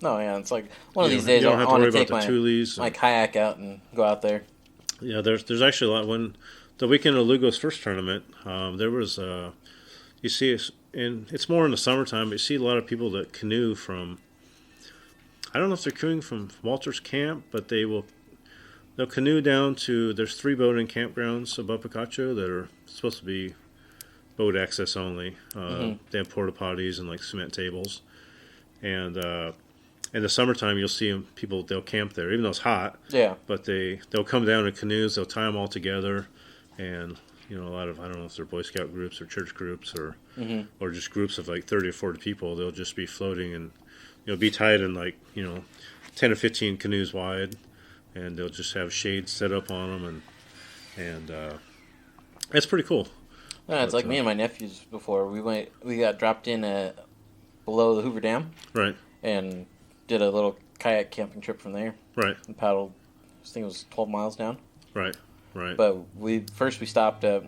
No, yeah, it's like one of these days you don't I have to want worry to take about the tulies. my kayak out and go out there. Yeah, there's actually a lot. When the weekend of Lugo's first tournament, there was you see, and it's more in the summertime, but you see a lot of people that canoe from. I don't know if they're canoeing from Walter's camp, but they'll canoe down to. There's 3 boating campgrounds above Picacho that are supposed to be boat access only. They have porta potties and like cement tables, and in the summertime you'll see they'll camp there, even though it's hot. Yeah. But they'll come down in canoes. They'll tie them all together, and a lot of, I don't know if they're Boy Scout groups or church groups or just groups of like 30 or 40 people. They'll just be floating and be tied in like 10 or 15 canoes wide, and they'll just have shades set up on them, and it's pretty cool. Yeah, it's like me and my nephews before. We got dropped in below the Hoover Dam. Right. And did a little kayak camping trip from there. Right. And paddled, I think it was 12 miles down. Right. But we stopped at,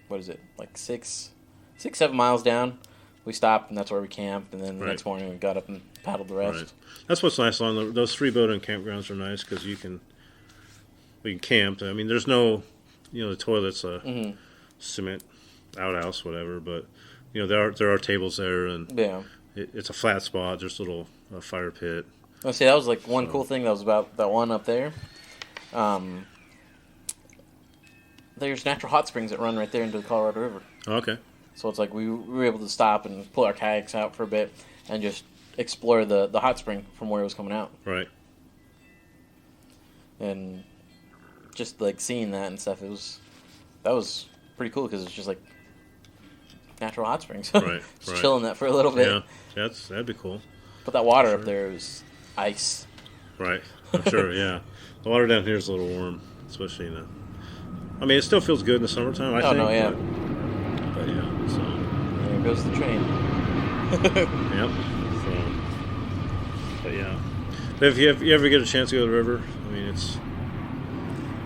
what is it, like 7 miles down. We stopped, and that's where we camped. And then the next morning we got up and paddled the rest. Right. That's what's nice on those 3 boating campgrounds are nice because we can camp. I mean, there's no, the toilet's a cement outhouse, whatever. But there are tables there, and it's a flat spot. There's a little fire pit. I see. That was like one cool thing that was about that one up there. There's natural hot springs that run right there into the Colorado River. Oh, okay. So it's like we were able to stop and pull our kayaks out for a bit and just explore the hot spring from where it was coming out. Right. And just like seeing that and stuff, that was pretty cool because it's just like natural hot springs. Right. Just chilling that for a little bit. Yeah, that'd be cool. But that water up there is ice. Right. I'm sure. Yeah. The water down here is a little warm, especially in the. I mean, it still feels good in the summertime. I think. No, yeah. But yeah. So. There goes the train. Yep. So. But yeah. But if you ever get a chance to go to the river, I mean, it's.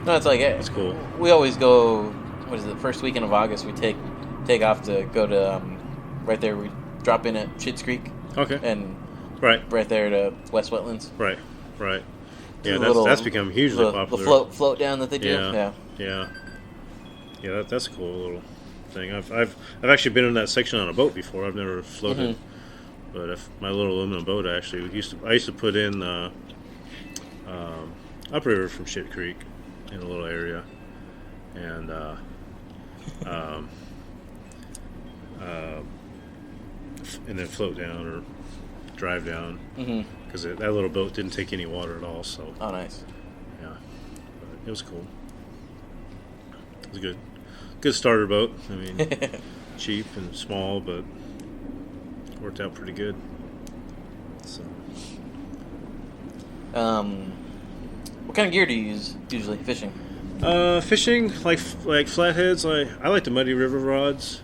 No, it's like it's cool. We always go. What is it? The first weekend of August, we take off to go to right there. We drop in at Schitt's Creek. Okay. And right there to West Wetlands. Right. Yeah, that's become hugely popular. The float down that they do. Yeah. That's a cool little thing. I've actually been in that section on a boat before. I've never floated, but if my little aluminum boat I used to put in upriver from Schitt Creek in a little area, and then float down or drive down because that little boat didn't take any water at all. So nice. Yeah, but it was cool. It was a good starter boat. I mean, cheap and small, but worked out pretty good. So, what kind of gear do you use usually fishing? Fishing like flatheads. I like the Muddy River rods.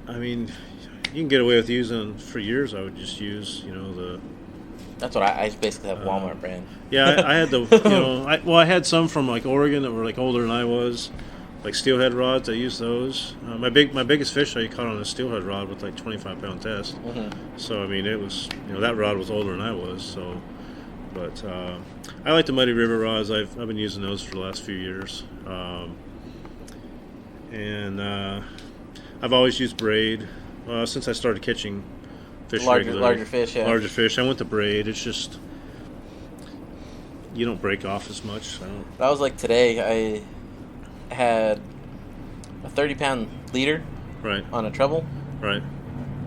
I mean, you can get away with using for years. I would just use, the. That's what I basically have Walmart brand. Yeah, I had the, I had some from like Oregon that were like older than I was, like steelhead rods. I used those. My biggest fish I caught on a steelhead rod with like 25-pound test. Mm-hmm. So I mean, it was, that rod was older than I was. So, but I like the Muddy River rods. I've been using those for the last few years, and I've always used braid since I started catching fish regularly. Larger fish, yeah. Larger fish. I went to braid. It's just you don't break off as much. That was like today. I had a 30-pound leader Right. on a treble Right.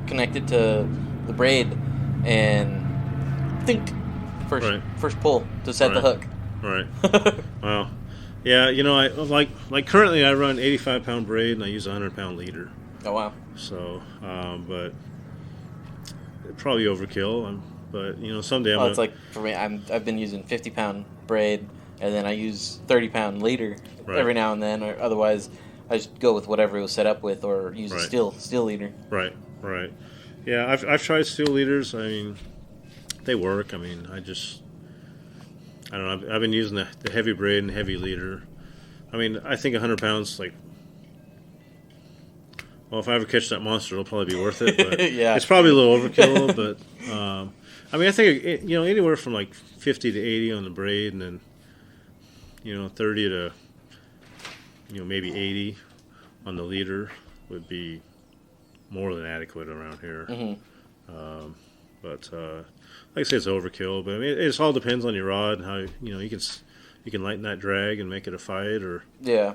connected to the braid, and think first pull to set the hook. Right. Wow. Yeah, I like currently I run 85-pound braid and I use a 100-pound leader. Oh wow. So, but it'd probably overkill. But someday Well, it's like for me, I've been using 50-pound braid, and then I use 30-pound leader every now and then, or otherwise I just go with whatever it was set up with, or use a steel leader. Right. Yeah, I've tried steel leaders. I mean, they work. I mean, I don't know. I've been using the heavy braid and heavy leader. I mean, I think 100 pounds, like, well, if I ever catch that monster, it'll probably be worth it. But yeah. It's probably a little overkill. But I mean, I think anywhere from like 50 to 80 on the braid, and then 30 to maybe 80 on the leader would be more than adequate around here. Mm-hmm. But like I say, it's overkill. But I mean, it just all depends on your rod and how you can lighten that drag and make it a fight, or yeah.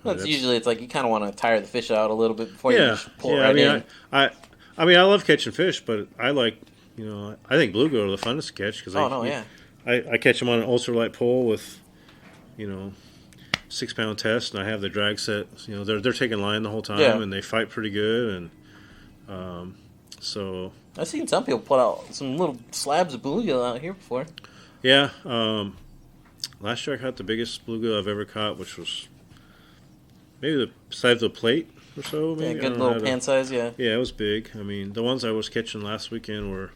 Usually it's like you kind of want to tire the fish out a little bit before you just pull it right in. I mean, I love catching fish, but I like I think bluegill are the funnest to catch because I catch them on an ultralight pole with 6-pound test, and I have the drag set. They're taking line the whole time, and they fight pretty good, and so. I've seen some people put out some little slabs of bluegill out here before. Yeah. Last year I caught the biggest bluegill I've ever caught, which was maybe the size of the plate or so. Maybe. Yeah, good little pan size, yeah. Yeah, it was big. I mean, the ones I was catching last weekend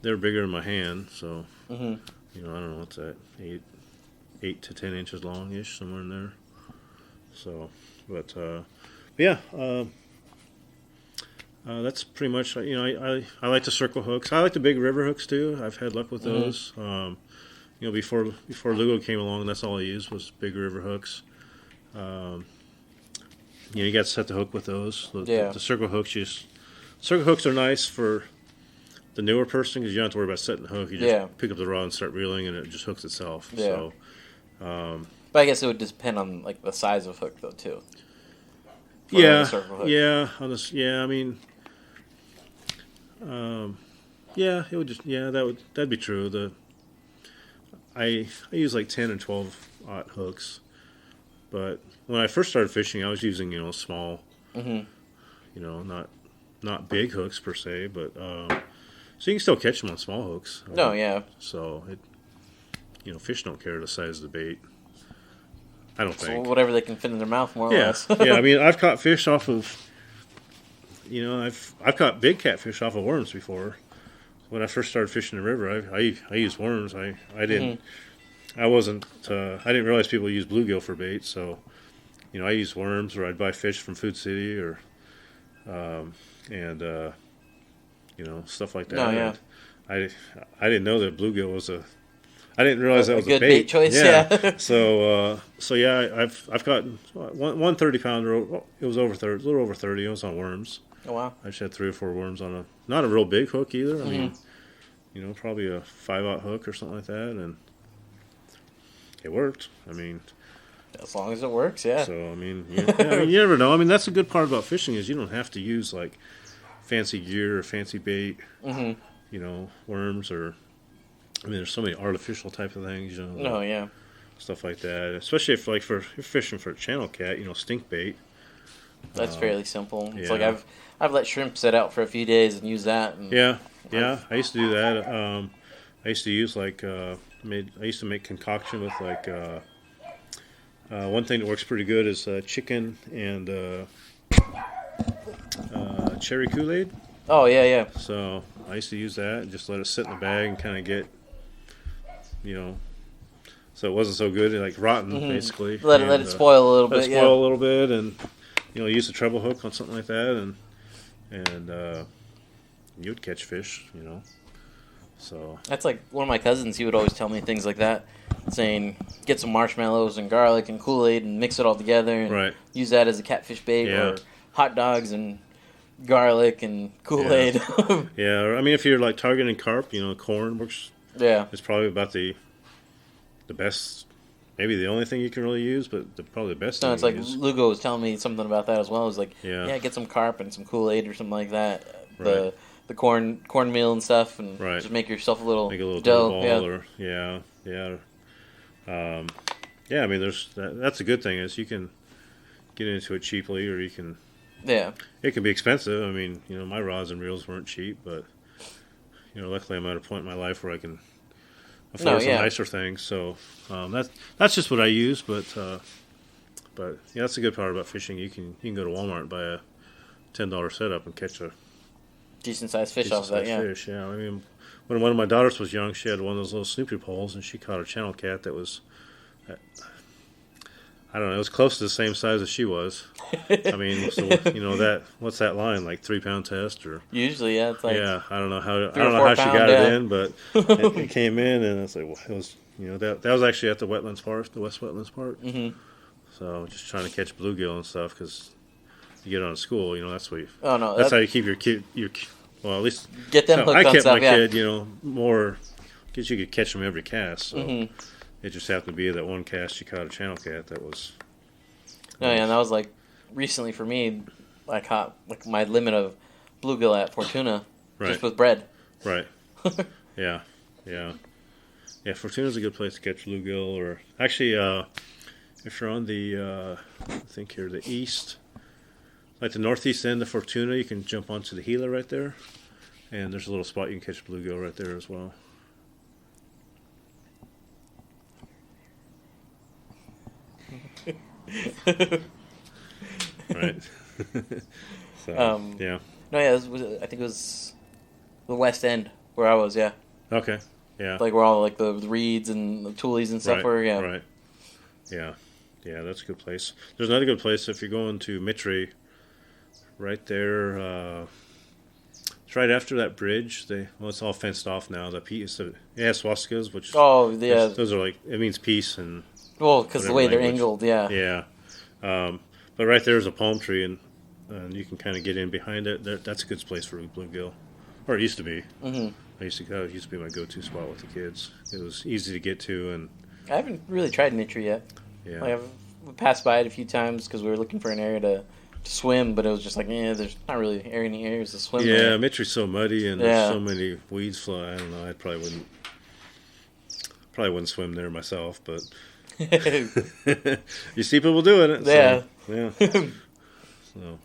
they're bigger than my hand, so Mm-hmm. I don't know what's that, 8 to 10 inches long-ish, somewhere in there. So, but yeah. That's pretty much, I like the circle hooks. I like the big river hooks too. I've had luck with those. Before Lugo came along, that's all I used was big river hooks. You got to set the hook with those. The circle hooks, circle hooks are nice for the newer person because you don't have to worry about setting the hook. You just pick up the rod and start reeling, and it just hooks itself. Yeah. So, but I guess it would depend on like the size of hook though too. Yeah. I mean. It would just that'd be true. I use like 10 and 12-aught hooks, but when I first started fishing, I was using small, not big hooks per se, but so you can still catch them on small hooks. So fish don't care the size of the bait. I don't think. So whatever they can fit in their mouth, more or less. Yeah. I mean, I've caught fish off of. I've caught big catfish off of worms before. When I first started fishing the river, I used worms. I didn't. I didn't realize people use bluegill for bait. So, I used worms, or I'd buy fish from Food City, or, stuff like that. No, yeah. I didn't know that bluegill was a. I didn't realize that was a good bait choice. Yeah. So I've gotten one 30-pounder. It was over 30, a little over 30. It was on worms. Oh wow! I just had 3 or 4 worms on not a real big hook either. I mean, probably a 5-aught hook or something like that, and it worked. I mean, as long as it works, yeah. So I mean, you never know. I mean, that's the good part about fishing is you don't have to use like fancy gear or fancy bait. Mm-hmm. Worms or there's so many artificial type of things. Stuff like that. Especially if if you're fishing for a channel cat, stink bait. That's fairly simple. It's like I've let shrimp sit out for a few days and use that. And I used to do that. I used to use I used to make concoction with one thing that works pretty good is chicken and cherry Kool-Aid. Oh yeah. So I used to use that and just let it sit in the bag and kind of get, so it wasn't so good, like rotten, basically. Let it spoil a little bit. Spoil a little bit, and use a treble hook on something like that, and you would catch fish. So that's like one of my cousins. He would always tell me things like that, saying get some marshmallows and garlic and Kool-Aid and mix it all together and use that as a catfish bait, or hot dogs and garlic and Kool-Aid. Yeah, I mean, if you're like targeting carp, corn works. Yeah, it's probably about the best, maybe the only thing you can really use, but probably the best. No, thing it's like use. Lugo was telling me something about that as well. It was like, get some carp and some Kool-Aid or something like that. The cornmeal and stuff, and just make yourself a little dough ball, or I mean, that's a good thing is you can get into it cheaply, or you can. Yeah. It can be expensive. I mean, my rods and reels weren't cheap, but luckily I'm at a point in my life where I can afford some nicer things. So that's just what I use. But that's the good part about fishing. You can go to Walmart and buy a $10 setup and catch a decent sized fish off that. Yeah. Fish, yeah. I mean, when one of my daughters was young, she had one of those little Snoopy poles, and she caught a channel cat that was. I don't know. It was close to the same size as she was. I mean, so what's that line, like 3-pound test or? Usually, yeah. It's like I don't know how she got it in, but it came in, and it's like it was that was actually at the wetlands park, the West Wetlands Park. Mm-hmm. So just trying to catch bluegill and stuff because you get out of school, that's what. That's how you keep your well, at least get them hooked on I kept stuff. my kid, more because you could catch them every cast. So. It just happened to be that one cast she caught a channel cat that was. And that was like recently for me. I caught like my limit of bluegill at Fortuna just with bread. Right. Yeah. Fortuna's a good place to catch bluegill, or actually, if you're on the, I think here the east, like the northeast end of Fortuna, you can jump onto the Gila right there, and there's a little spot you can catch bluegill right there as well. Right. So, yeah. No, yeah. I think it was the West End where I was. Yeah. Okay. Yeah. Like where all like the reeds and the tulies and stuff were. Yeah. Right. Yeah. Yeah, that's a good place. There's another good place if you're going to Mitri. Right there. It's right after that bridge. It's all fenced off now. The peace. Swastikas, which. Oh yeah. Those are like it means peace and. Well, because the way they're angled, yeah. Yeah. But right there is a palm tree, and you can kind of get in behind it. That's a good place for bluegill. Or it used to be. Mm-hmm. It used to be my go-to spot with the kids. It was easy to get to, and I haven't really tried Mitri yet. Yeah. I've passed by it a few times because we were looking for an area to swim, but it was just like, there's not really any areas to swim. Yeah, Mitri's so muddy, and there's so many weeds flying. I don't know. I probably wouldn't swim there myself, but. You see people doing it. Yeah. So, yeah. So,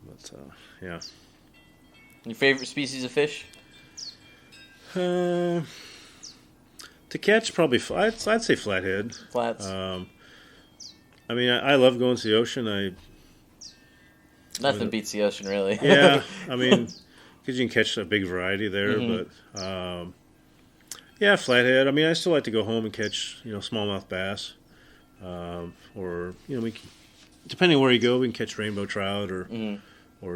but yeah. Your favorite species of fish? To catch, probably I'd say flathead. Flats. I mean, I love going to the ocean. Nothing beats the ocean, really. Yeah, I mean, because you can catch a big variety there, but. Yeah, flathead. I mean, I still like to go home and catch, smallmouth bass, or depending where you go, we can catch rainbow trout or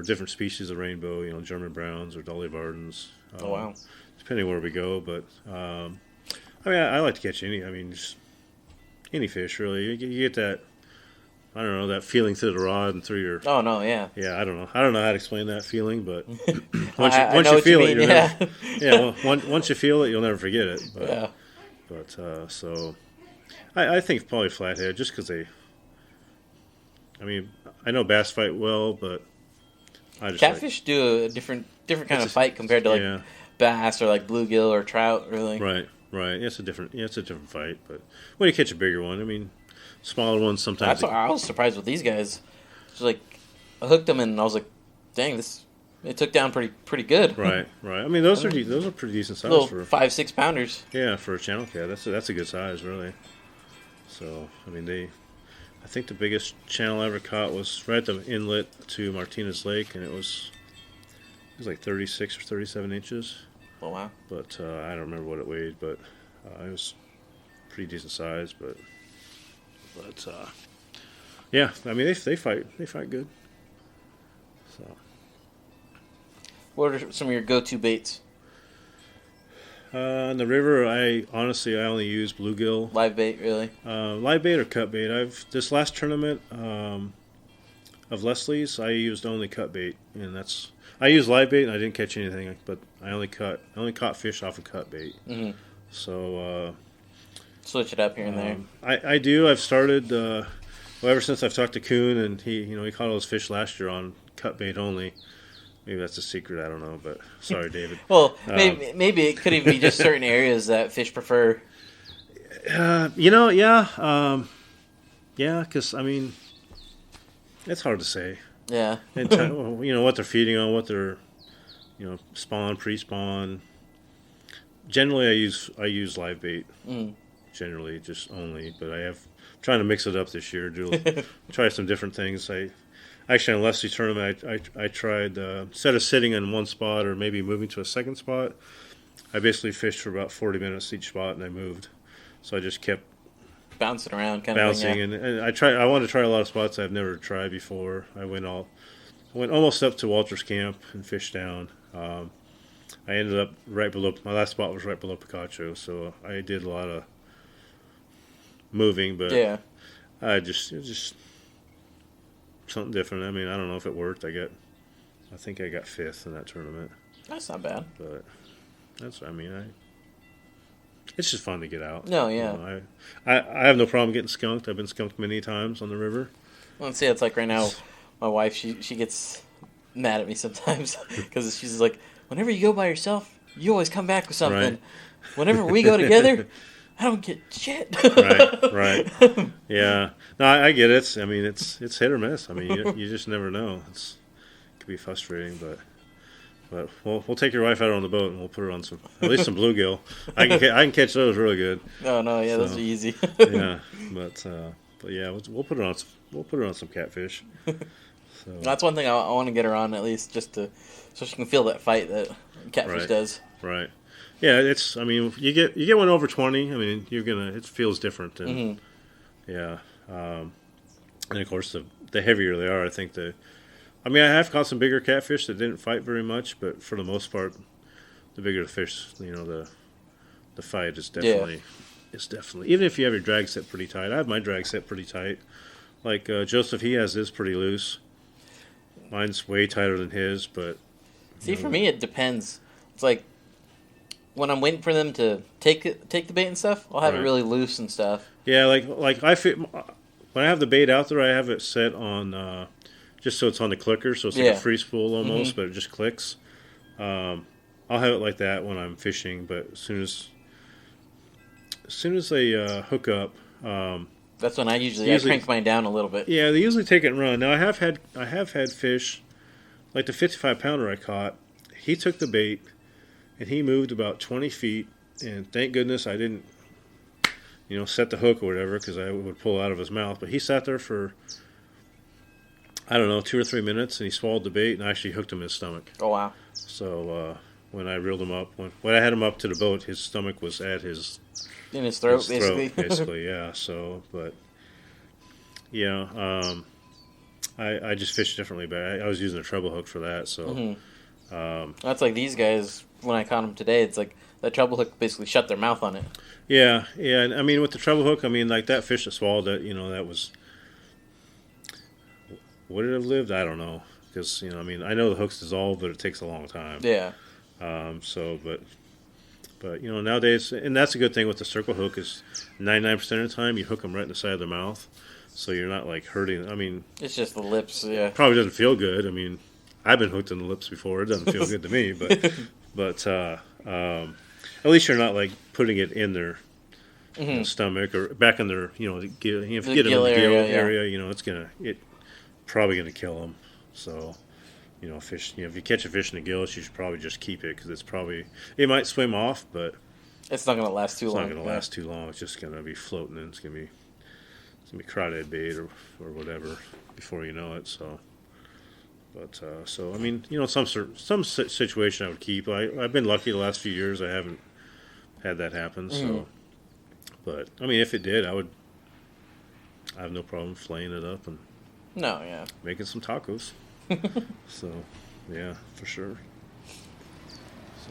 different species of rainbow, German browns or Dolly Vardens. Oh wow! Depending where we go, but I mean, I like to catch just any fish really. You get that. I don't know, that feeling through the rod and through your. Oh no! Yeah. Yeah, I don't know how to explain that feeling, but once you feel it, once you feel it, you'll never forget it. But, yeah. But so, I think probably flathead, just because they. I mean, I know bass fight well, but I just catfish do a different kind of fight compared to like bass or like bluegill or trout, really. Right. It's a different fight, but when you catch a bigger one, I mean. Smaller ones sometimes. I was surprised with these guys. It's like I hooked them and I was like, "Dang, it took down pretty good." Right. I mean, those are pretty decent size little for 5-6 pounders. Yeah, for a channel cat, that's a good size, really. So I mean, I think the biggest channel I ever caught was right at the inlet to Martinez Lake, and it was like 36 or 37 inches. Oh, wow. But I don't remember what it weighed, but it was pretty decent size. But yeah, I mean they fight good. So What are some of your go-to baits? in the river, I only use bluegill. Live bait, really? Live bait or cut bait. This last tournament of Leslie's, I used only cut bait, and I used live bait and I didn't catch anything, but I only caught fish off of cut bait. Mm-hmm. So Switch it up here and there. I do. I've started ever since I've talked to Kuhn, and he caught all his fish last year on cut bait only. Maybe that's a secret. I don't know, but sorry, David. Well, maybe it could even be just certain areas that fish prefer. Yeah, because I mean, it's hard to say. Yeah. And what they're feeding on, what they're spawn, pre-spawn. Generally, I use live bait. Generally, just only, but I'm trying to mix it up this year. Try some different things. Actually, on Leslie's tournament, I tried, instead of sitting in one spot or maybe moving to a second spot, I basically fished for about 40 minutes each spot, and I moved. So I just kept bouncing around, bouncing, and I wanted to try a lot of spots I've never tried before. I went almost up to Walter's camp and fished down. I ended up right below, my last spot was right below Picacho, so I did a lot of moving, but yeah, it was just something different. I mean, I don't know if it worked. I think I got 5th in that tournament. That's not bad. But it's just fun to get out. No, yeah. I have no problem getting skunked. I've been skunked many times on the river. Well, see, it's like right now, my wife, she gets mad at me sometimes because she's like, whenever you go by yourself, you always come back with something. Right. Whenever we go together, I don't get shit. Right. Yeah. No, I get it. I mean, it's hit or miss. I mean, you just never know. It can be frustrating, but we'll take your wife out on the boat and we'll put her on at least some bluegill. I can catch those really good. No, yeah, those are easy. Yeah, but yeah, we'll put her on some catfish. So. That's one thing I want to get her on, at least so she can feel that fight that catfish does. Right. Yeah, I mean, you get one over 20. I mean, it feels different. And, yeah. And of course, the heavier they are, I think I have caught some bigger catfish that didn't fight very much, but for the most part, the bigger the fish, the fight is definitely, even if you have your drag set pretty tight. I have my drag set pretty tight. Like Joseph, he has his pretty loose. Mine's way tighter than his, but... See, for me, it depends. It's like, when I'm waiting for them to take the bait and stuff, I'll have it really loose and stuff. Yeah, like when I have the bait out there, I have it set on... just so it's on the clicker, so it's like a free spool almost, but it just clicks. I'll have it like that when I'm fishing, but as soon as they hook up, that's when I usually crank mine down a little bit. Yeah, they usually take it and run. Now I have had fish, like the 55-pounder I caught. He took the bait and he moved about 20 feet, and thank goodness I didn't, set the hook or whatever, because I would pull out of his mouth. But he sat there for, I don't know, 2 or 3 minutes, and he swallowed the bait and I actually hooked him in his stomach. Oh, wow. So when I reeled him up, when I had him up to the boat, his stomach was at in his throat, basically. Yeah. So, but I just fished differently, but I was using a treble hook for that. So that's like these guys. When I caught them today, it's like that treble hook basically shut their mouth on it. Yeah. And I mean, with the treble hook, I mean, like that fish that swallowed it, that was. Would it have lived? I don't know, because I mean, I know the hooks dissolve, but it takes a long time. Yeah. But nowadays, and that's a good thing with the circle hook is 99% of the time you hook them right in the side of their mouth, so you're not like hurting. I mean, it's just the lips. Yeah. Probably doesn't feel good. I mean, I've been hooked in the lips before. It doesn't feel good to me, but at least you're not like putting it in their stomach or back in their if you get them in the gill area, it's probably gonna kill them. So. Fish. If you catch a fish in the gills, you should probably just keep it, because it might swim off, but it's not going to last too long. It's not going to last too long. It's just going to be floating, and it's gonna be crawdad bait or whatever before you know it. So, but so I mean, some situation I would keep. I've been lucky the last few years. I haven't had that happen. So, but I mean, if it did, I have no problem flaying it up and making some tacos. So, yeah, for sure. So.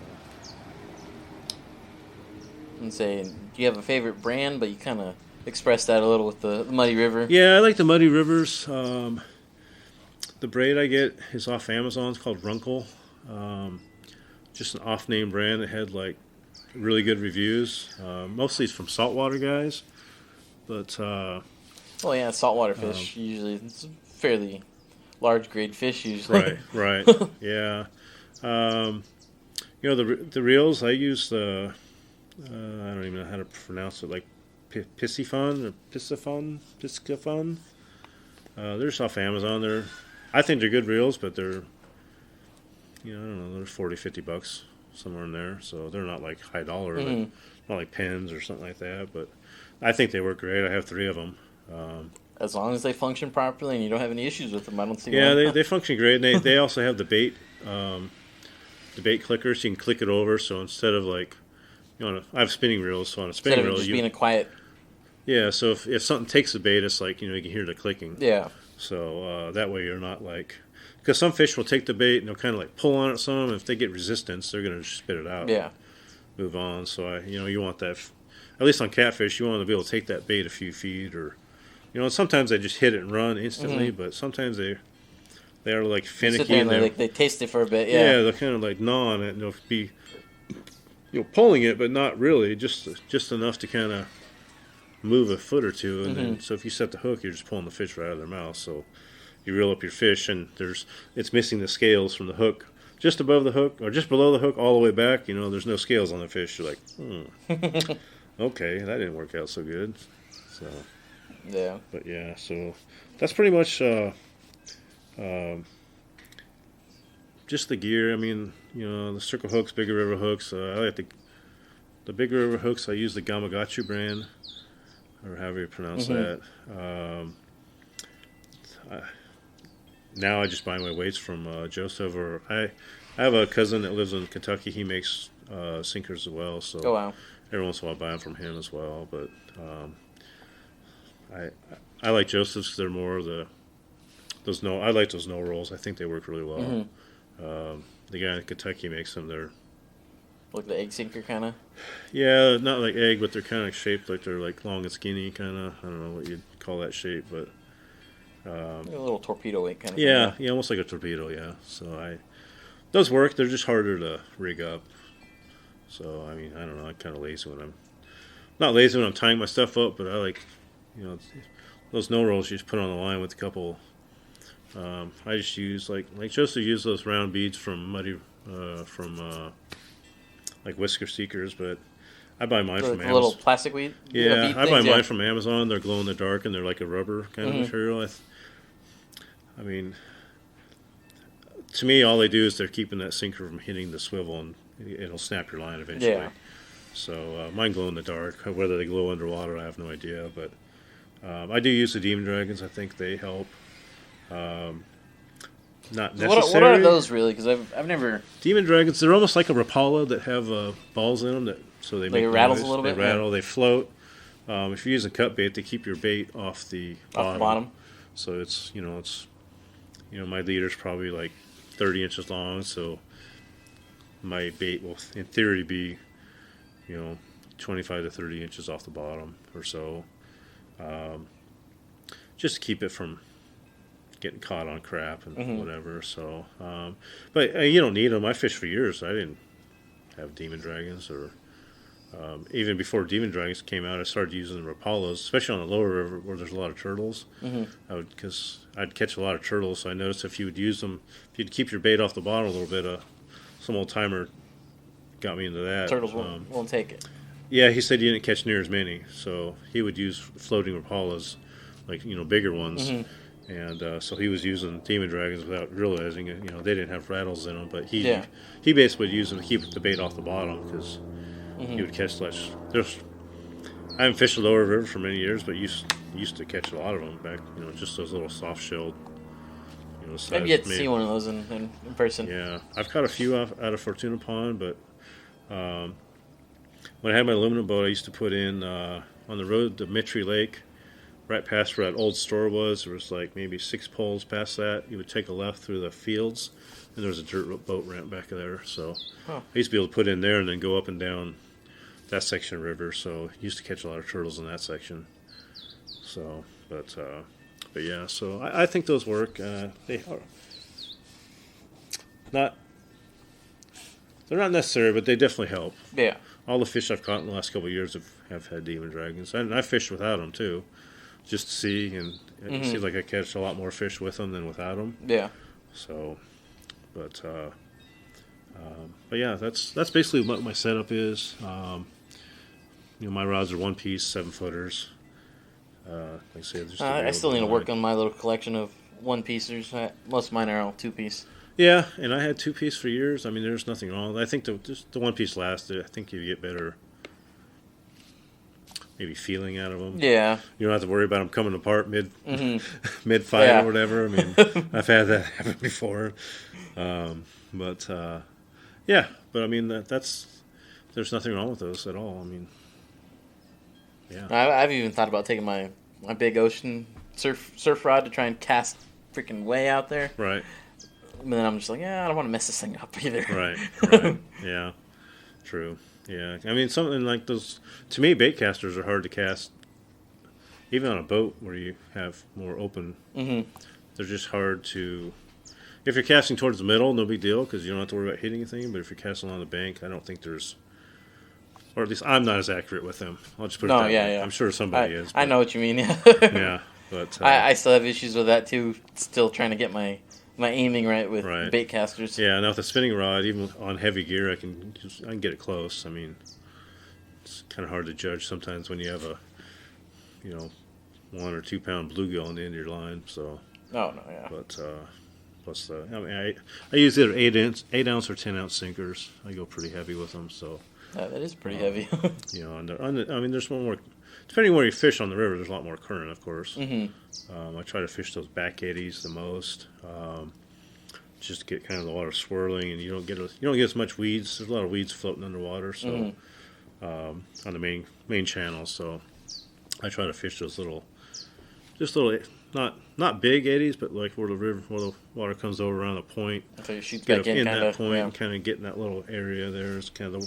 And say, do you have a favorite brand? But you kind of expressed that a little with the Muddy River. Yeah, I like the Muddy Rivers. The braid I get is off Amazon. It's called Runkle. Just an off-name brand that had like really good reviews. Mostly it's from saltwater guys, but well, yeah, saltwater fish usually it's fairly large grade fish usually. Right, yeah. The reels I use the I don't even know how to pronounce it, like Piscifun or Piscifun. They're just off Amazon. I think they're good reels, but they're I don't know, they're $40-$50 somewhere in there. So they're not like high dollar, but not like pens or something like that. But I think they work great. I have 3 of them. As long as they function properly and you don't have any issues with them, I don't see. Yeah, they function great. And they also have the bait clicker, so you can click it over. So instead of like, I have spinning reels, so on a spinning reel, being a quiet. Yeah, so if something takes the bait, it's like you can hear the clicking. Yeah. So that way you're not like, because some fish will take the bait and they'll kind of like pull on it some. And if they get resistance, they're going to spit it out. Yeah. Move on. So you want that, at least on catfish, you want to be able to take that bait a few feet, or sometimes they just hit it and run instantly, but sometimes they are like finicky and they taste it for a bit. Yeah, they'll kind of like gnaw on it and they'll be pulling it, but not really, just enough to kind of move a foot or two, and then so if you set the hook, you're just pulling the fish right out of their mouth. So you reel up your fish, and it's missing the scales from the hook, just above the hook or just below the hook, all the way back. There's no scales on the fish. You're like, okay, that didn't work out so good. So yeah, but yeah, so that's pretty much just the gear. I mean, the circle hooks, bigger river hooks. I like the bigger river hooks. I use the Gamakatsu brand, or however you pronounce that. Now I just buy my weights from Joseph, or I have a cousin that lives in Kentucky. He makes sinkers as well, so every once in a while I buy them from him as well. But I like Joseph's because they're more I like those no rolls. I think they work really well. The guy in Kentucky makes them. They're like the egg sinker kind of. Yeah, not like egg, but they're kind of shaped like they're like long and skinny, kind of. I don't know what you'd call that shape, but like a little torpedo weight kind of. Yeah, thing. Yeah, almost like a torpedo. Yeah, so those work. They're just harder to rig up. So I mean, I don't know. I'm kind of lazy when I'm not lazy when I'm tying my stuff up, but I like those no rolls you just put on the line with a couple. I just use like Joseph used those round beads from Muddy like Whisker Seekers, but I buy mine from Amazon. Little plastic weed. Yeah, I buy mine from Amazon. They're glow in the dark and they're like a rubber kind of material. I mean, to me, all they do is they're keeping that sinker from hitting the swivel, and it'll snap your line eventually. Yeah. So mine glow in the dark. Whether they glow underwater, I have no idea. But I do use the Demon Dragons. I think they help. Not necessary. What are those really? Because I've never. Demon Dragons. They're almost like a Rapala that have balls in them so they make noise. Rattles a little bit. They rattle. They float. If you're using cut bait, they keep your bait off the bottom. So it's my leader's probably like 30 inches long. So my bait will, in theory, be 25 to 30 inches off the bottom or so. Just to keep it from getting caught on crap and whatever. So, but you don't need them. I fished for years. I didn't have Demon Dragons, or even before Demon Dragons came out, I started using the Rapalas, especially on the lower river where there's a lot of turtles. Because I'd catch a lot of turtles. So I noticed if you would use them, if you'd keep your bait off the bottom a little bit, some old timer got me into that. Turtles won't take it. Yeah, he said he didn't catch near as many, so he would use floating Rapalas, like bigger ones. And so he was using Demon Dragons without realizing it. They didn't have rattles in them, but he basically would use them to keep the bait off the bottom he would catch less. I haven't fished the lower river for many years, but used to catch a lot of them back. Just those little soft shelled. I've yet to see one of those in person. Yeah, I've caught a few out of Fortuna Pond, but when I had my aluminum boat, I used to put in on the road to Mitri Lake, right past where that old store was. There was like maybe 6 poles past that. You would take a left through the fields, and there was a dirt boat ramp back there. So I used to be able to put in there and then go up and down that section of river. So I used to catch a lot of turtles in that section. So, but yeah, so I think those work. They are not. They're not necessary, but they definitely help. Yeah. All the fish I've caught in the last couple of years have had demon dragons. And I fished without them, too, just to see. And it seems like I catch a lot more fish with them than without them. Yeah. So, but yeah, that's basically what my setup is. My rods are 1-piece, 7-footers. Like I say, I still need to work on my little collection of 1-piecers. Most of mine are all 2-piece. Yeah, and I had 2-piece for years. I mean, there's nothing wrong. I think the 1-piece lasted. I think you get better, maybe feeling out of them. Yeah. You don't have to worry about them coming apart mid fight or whatever. I mean, I've had that happen before. But I mean there's nothing wrong with those at all. I mean, yeah. I've even thought about taking my big ocean surf rod to try and cast freaking way out there. Right. But then I'm just like, I don't want to mess this thing up either. Right. Yeah. True. Yeah. I mean, something like those, to me, bait casters are hard to cast, even on a boat where you have more open. Mm-hmm. They're just hard to, if you're casting towards the middle, no big deal, because you don't have to worry about hitting anything. But if you're casting on the bank, I don't think there's, or at least I'm not as accurate with them. I'll just put it that way. Yeah. I'm sure somebody is. I know what you mean, yeah. Yeah. But I still have issues with that, too. Still trying to get my aiming right with bait casters. Yeah, now with a spinning rod, even on heavy gear, I can get it close. I mean, it's kind of hard to judge sometimes when you have a 1 or 2 pound bluegill on the end of your line. So. Oh no, yeah. But plus I mean, I use either 8 ounce or 10 ounce sinkers. I go pretty heavy with them. So. That is pretty heavy. I mean, there's one more. Depending where you fish on the river, there's a lot more current, of course. Mm-hmm. I try to fish those back eddies the most, just to get kind of the water swirling, and you don't get as much weeds. There's a lot of weeds floating underwater, so on the main channel. So I try to fish those little, not big eddies, but like where the water comes over around the point. So you shoot Get back in that point, and kind of get in that little area there. Is kind of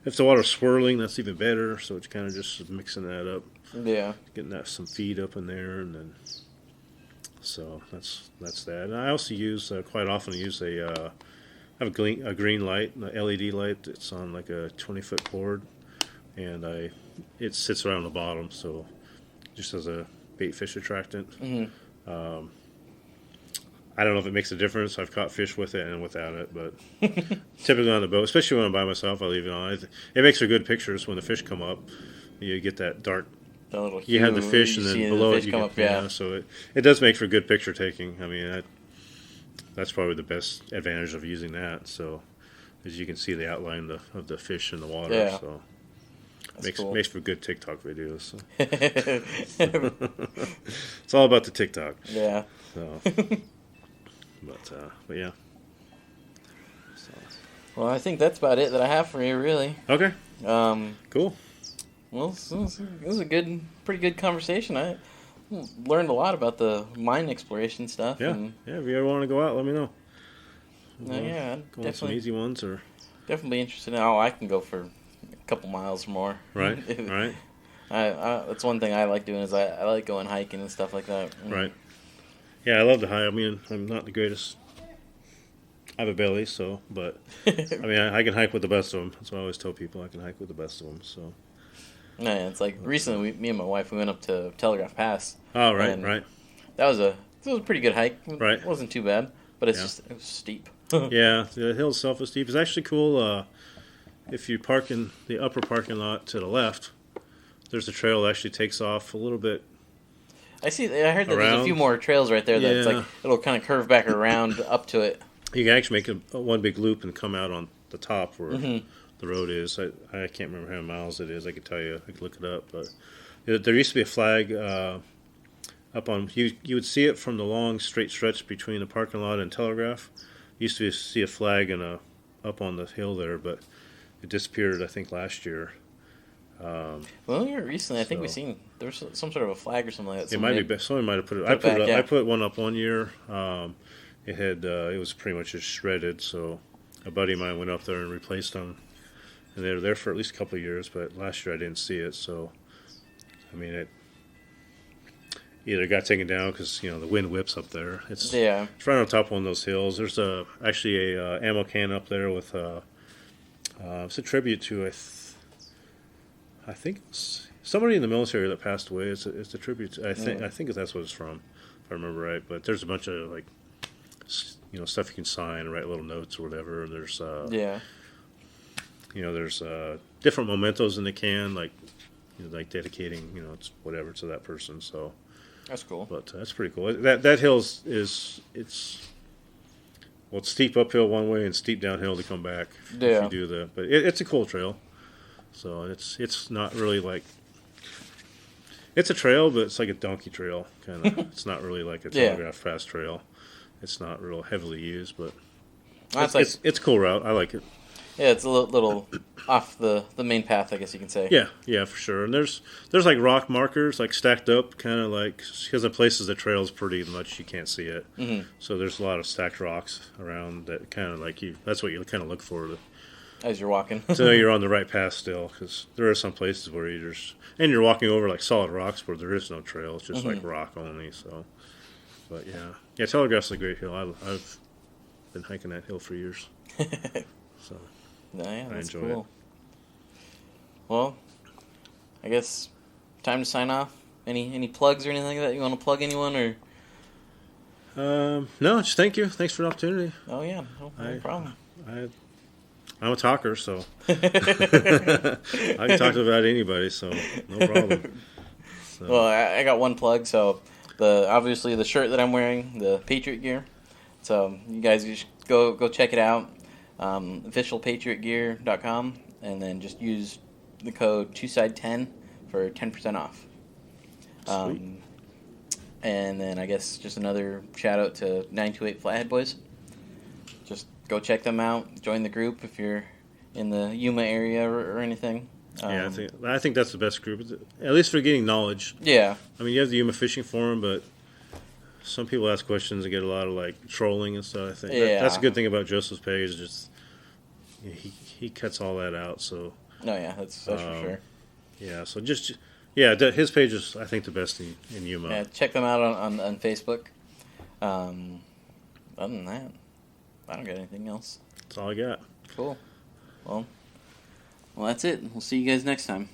if the water's swirling, that's even better. So it's kind of just mixing that up. Yeah. Getting some feed up in there, and then so that's that. And I also use quite often. I use I have a green light, an LED light that's on like a 20-foot board, and it sits around the bottom, so just as a bait fish attractant. Mm-hmm. I don't know if it makes a difference. I've caught fish with it and without it, but typically on the boat, especially when I'm by myself, I leave it on. It makes for good pictures when the fish come up. You get that dark. You have the fish, and then below it you get so it does make for good picture taking. I mean, that's probably the best advantage of using that. So, as you can see the outline of the fish in the water. Yeah. So. Makes for good TikTok videos. So. It's all about the TikTok. Yeah. So. But yeah. So. Well, I think that's about it that I have for you, really. Okay. Cool. Well, it was a pretty good conversation. I learned a lot about the mine exploration stuff. Yeah. If you ever want to go out, let me know. Yeah, go on some easy ones or. Definitely interested. I can go for a couple miles or more. Right. Right. That's one thing I like doing is I like going hiking and stuff like that. Right. Yeah, I love to hike. I mean, I'm not the greatest. I have a belly, but I mean, I can hike with the best of them. That's what I always tell people. I can hike with the best of them. So. Yeah, it's like recently, me and my wife, we went up to Telegraph Pass. Oh, right, right. That was a pretty good hike. Right. It wasn't too bad, but it was steep. Yeah, the hill itself is steep. It's actually cool. If you park in the upper parking lot to the left, there's a trail that actually takes off a little bit. I heard that there's a few more trails right there that's like it'll kind of curve back around up to it. You can actually make one big loop and come out on the top where the road is. I can't remember how many miles it is. I could tell you. I could look it up, but There used to be a flag up on. You would see it from the long straight stretch between the parking lot and Telegraph. Used to see a flag up on the hill there, but it disappeared. I think last year. Well, here recently, I think we seen there was some sort of a flag or something like that. It might be. Somebody might have put it. I put one up one year. It was pretty much just shredded. So a buddy of mine went up there and replaced them, and they were there for at least a couple of years. But last year I didn't see it. So I mean, it either got taken down because the wind whips up there. It's right on top of one of those hills. There's actually a ammo can up there with it's a tribute to I think it's somebody in the military that passed away. It's a tribute to, I think that's what it's from, if I remember right. But there's a bunch of stuff you can sign and write little notes or whatever. There's there's different mementos in the can, like dedicating it's whatever to that person. So that's cool. But that's pretty cool. That hill it's steep uphill one way and steep downhill to come back. If you do but it's a cool trail. So it's not really like it's a trail, but it's like a donkey trail kind of. It's not really like a telegraph fast trail. It's not real heavily used, but it's a cool route. I like it. Yeah, it's a little off the main path, I guess you can say. Yeah, for sure. And there's like rock markers like stacked up, kind of like because in places the trail's pretty much you can't see it. Mm-hmm. So there's a lot of stacked rocks around that kind of like that's what you kind of look for as you're walking. So you're on the right path still, because there are some places where you're walking over like solid rocks where there is no trail. It's just like rock only. So, but yeah, Telegraph's a great hill. I've been hiking that hill for years. So yeah, that's I enjoy cool. It. Well, I guess time to sign off. Any plugs or anything like that? You want to plug anyone or? No, just thank you. Thanks for the opportunity. Oh yeah, no problem. I'm a talker, so I can talk about anybody, so no problem. So. Well, I got one plug. So obviously the shirt that I'm wearing, the Patriot gear. So you guys should go check it out. Officialpatriotgear.com, and then just use the code 2side10 for 10% off. Sweet. And then I guess just another shout out to 928 Flathead Boys. Just go check them out. Join the group if you're in the Yuma area or anything. Yeah, I think that's the best group, at least for getting knowledge. Yeah. I mean, you have the Yuma Fishing Forum, but some people ask questions and get a lot of like trolling and stuff. I think that's a good thing about Joseph's page. Just he cuts all that out. So. No, yeah, that's for sure. Yeah, so his page is I think the best in Yuma. Yeah, check them out on Facebook. Other than that, I don't got anything else. That's all I got. Cool. Well, that's it. We'll see you guys next time.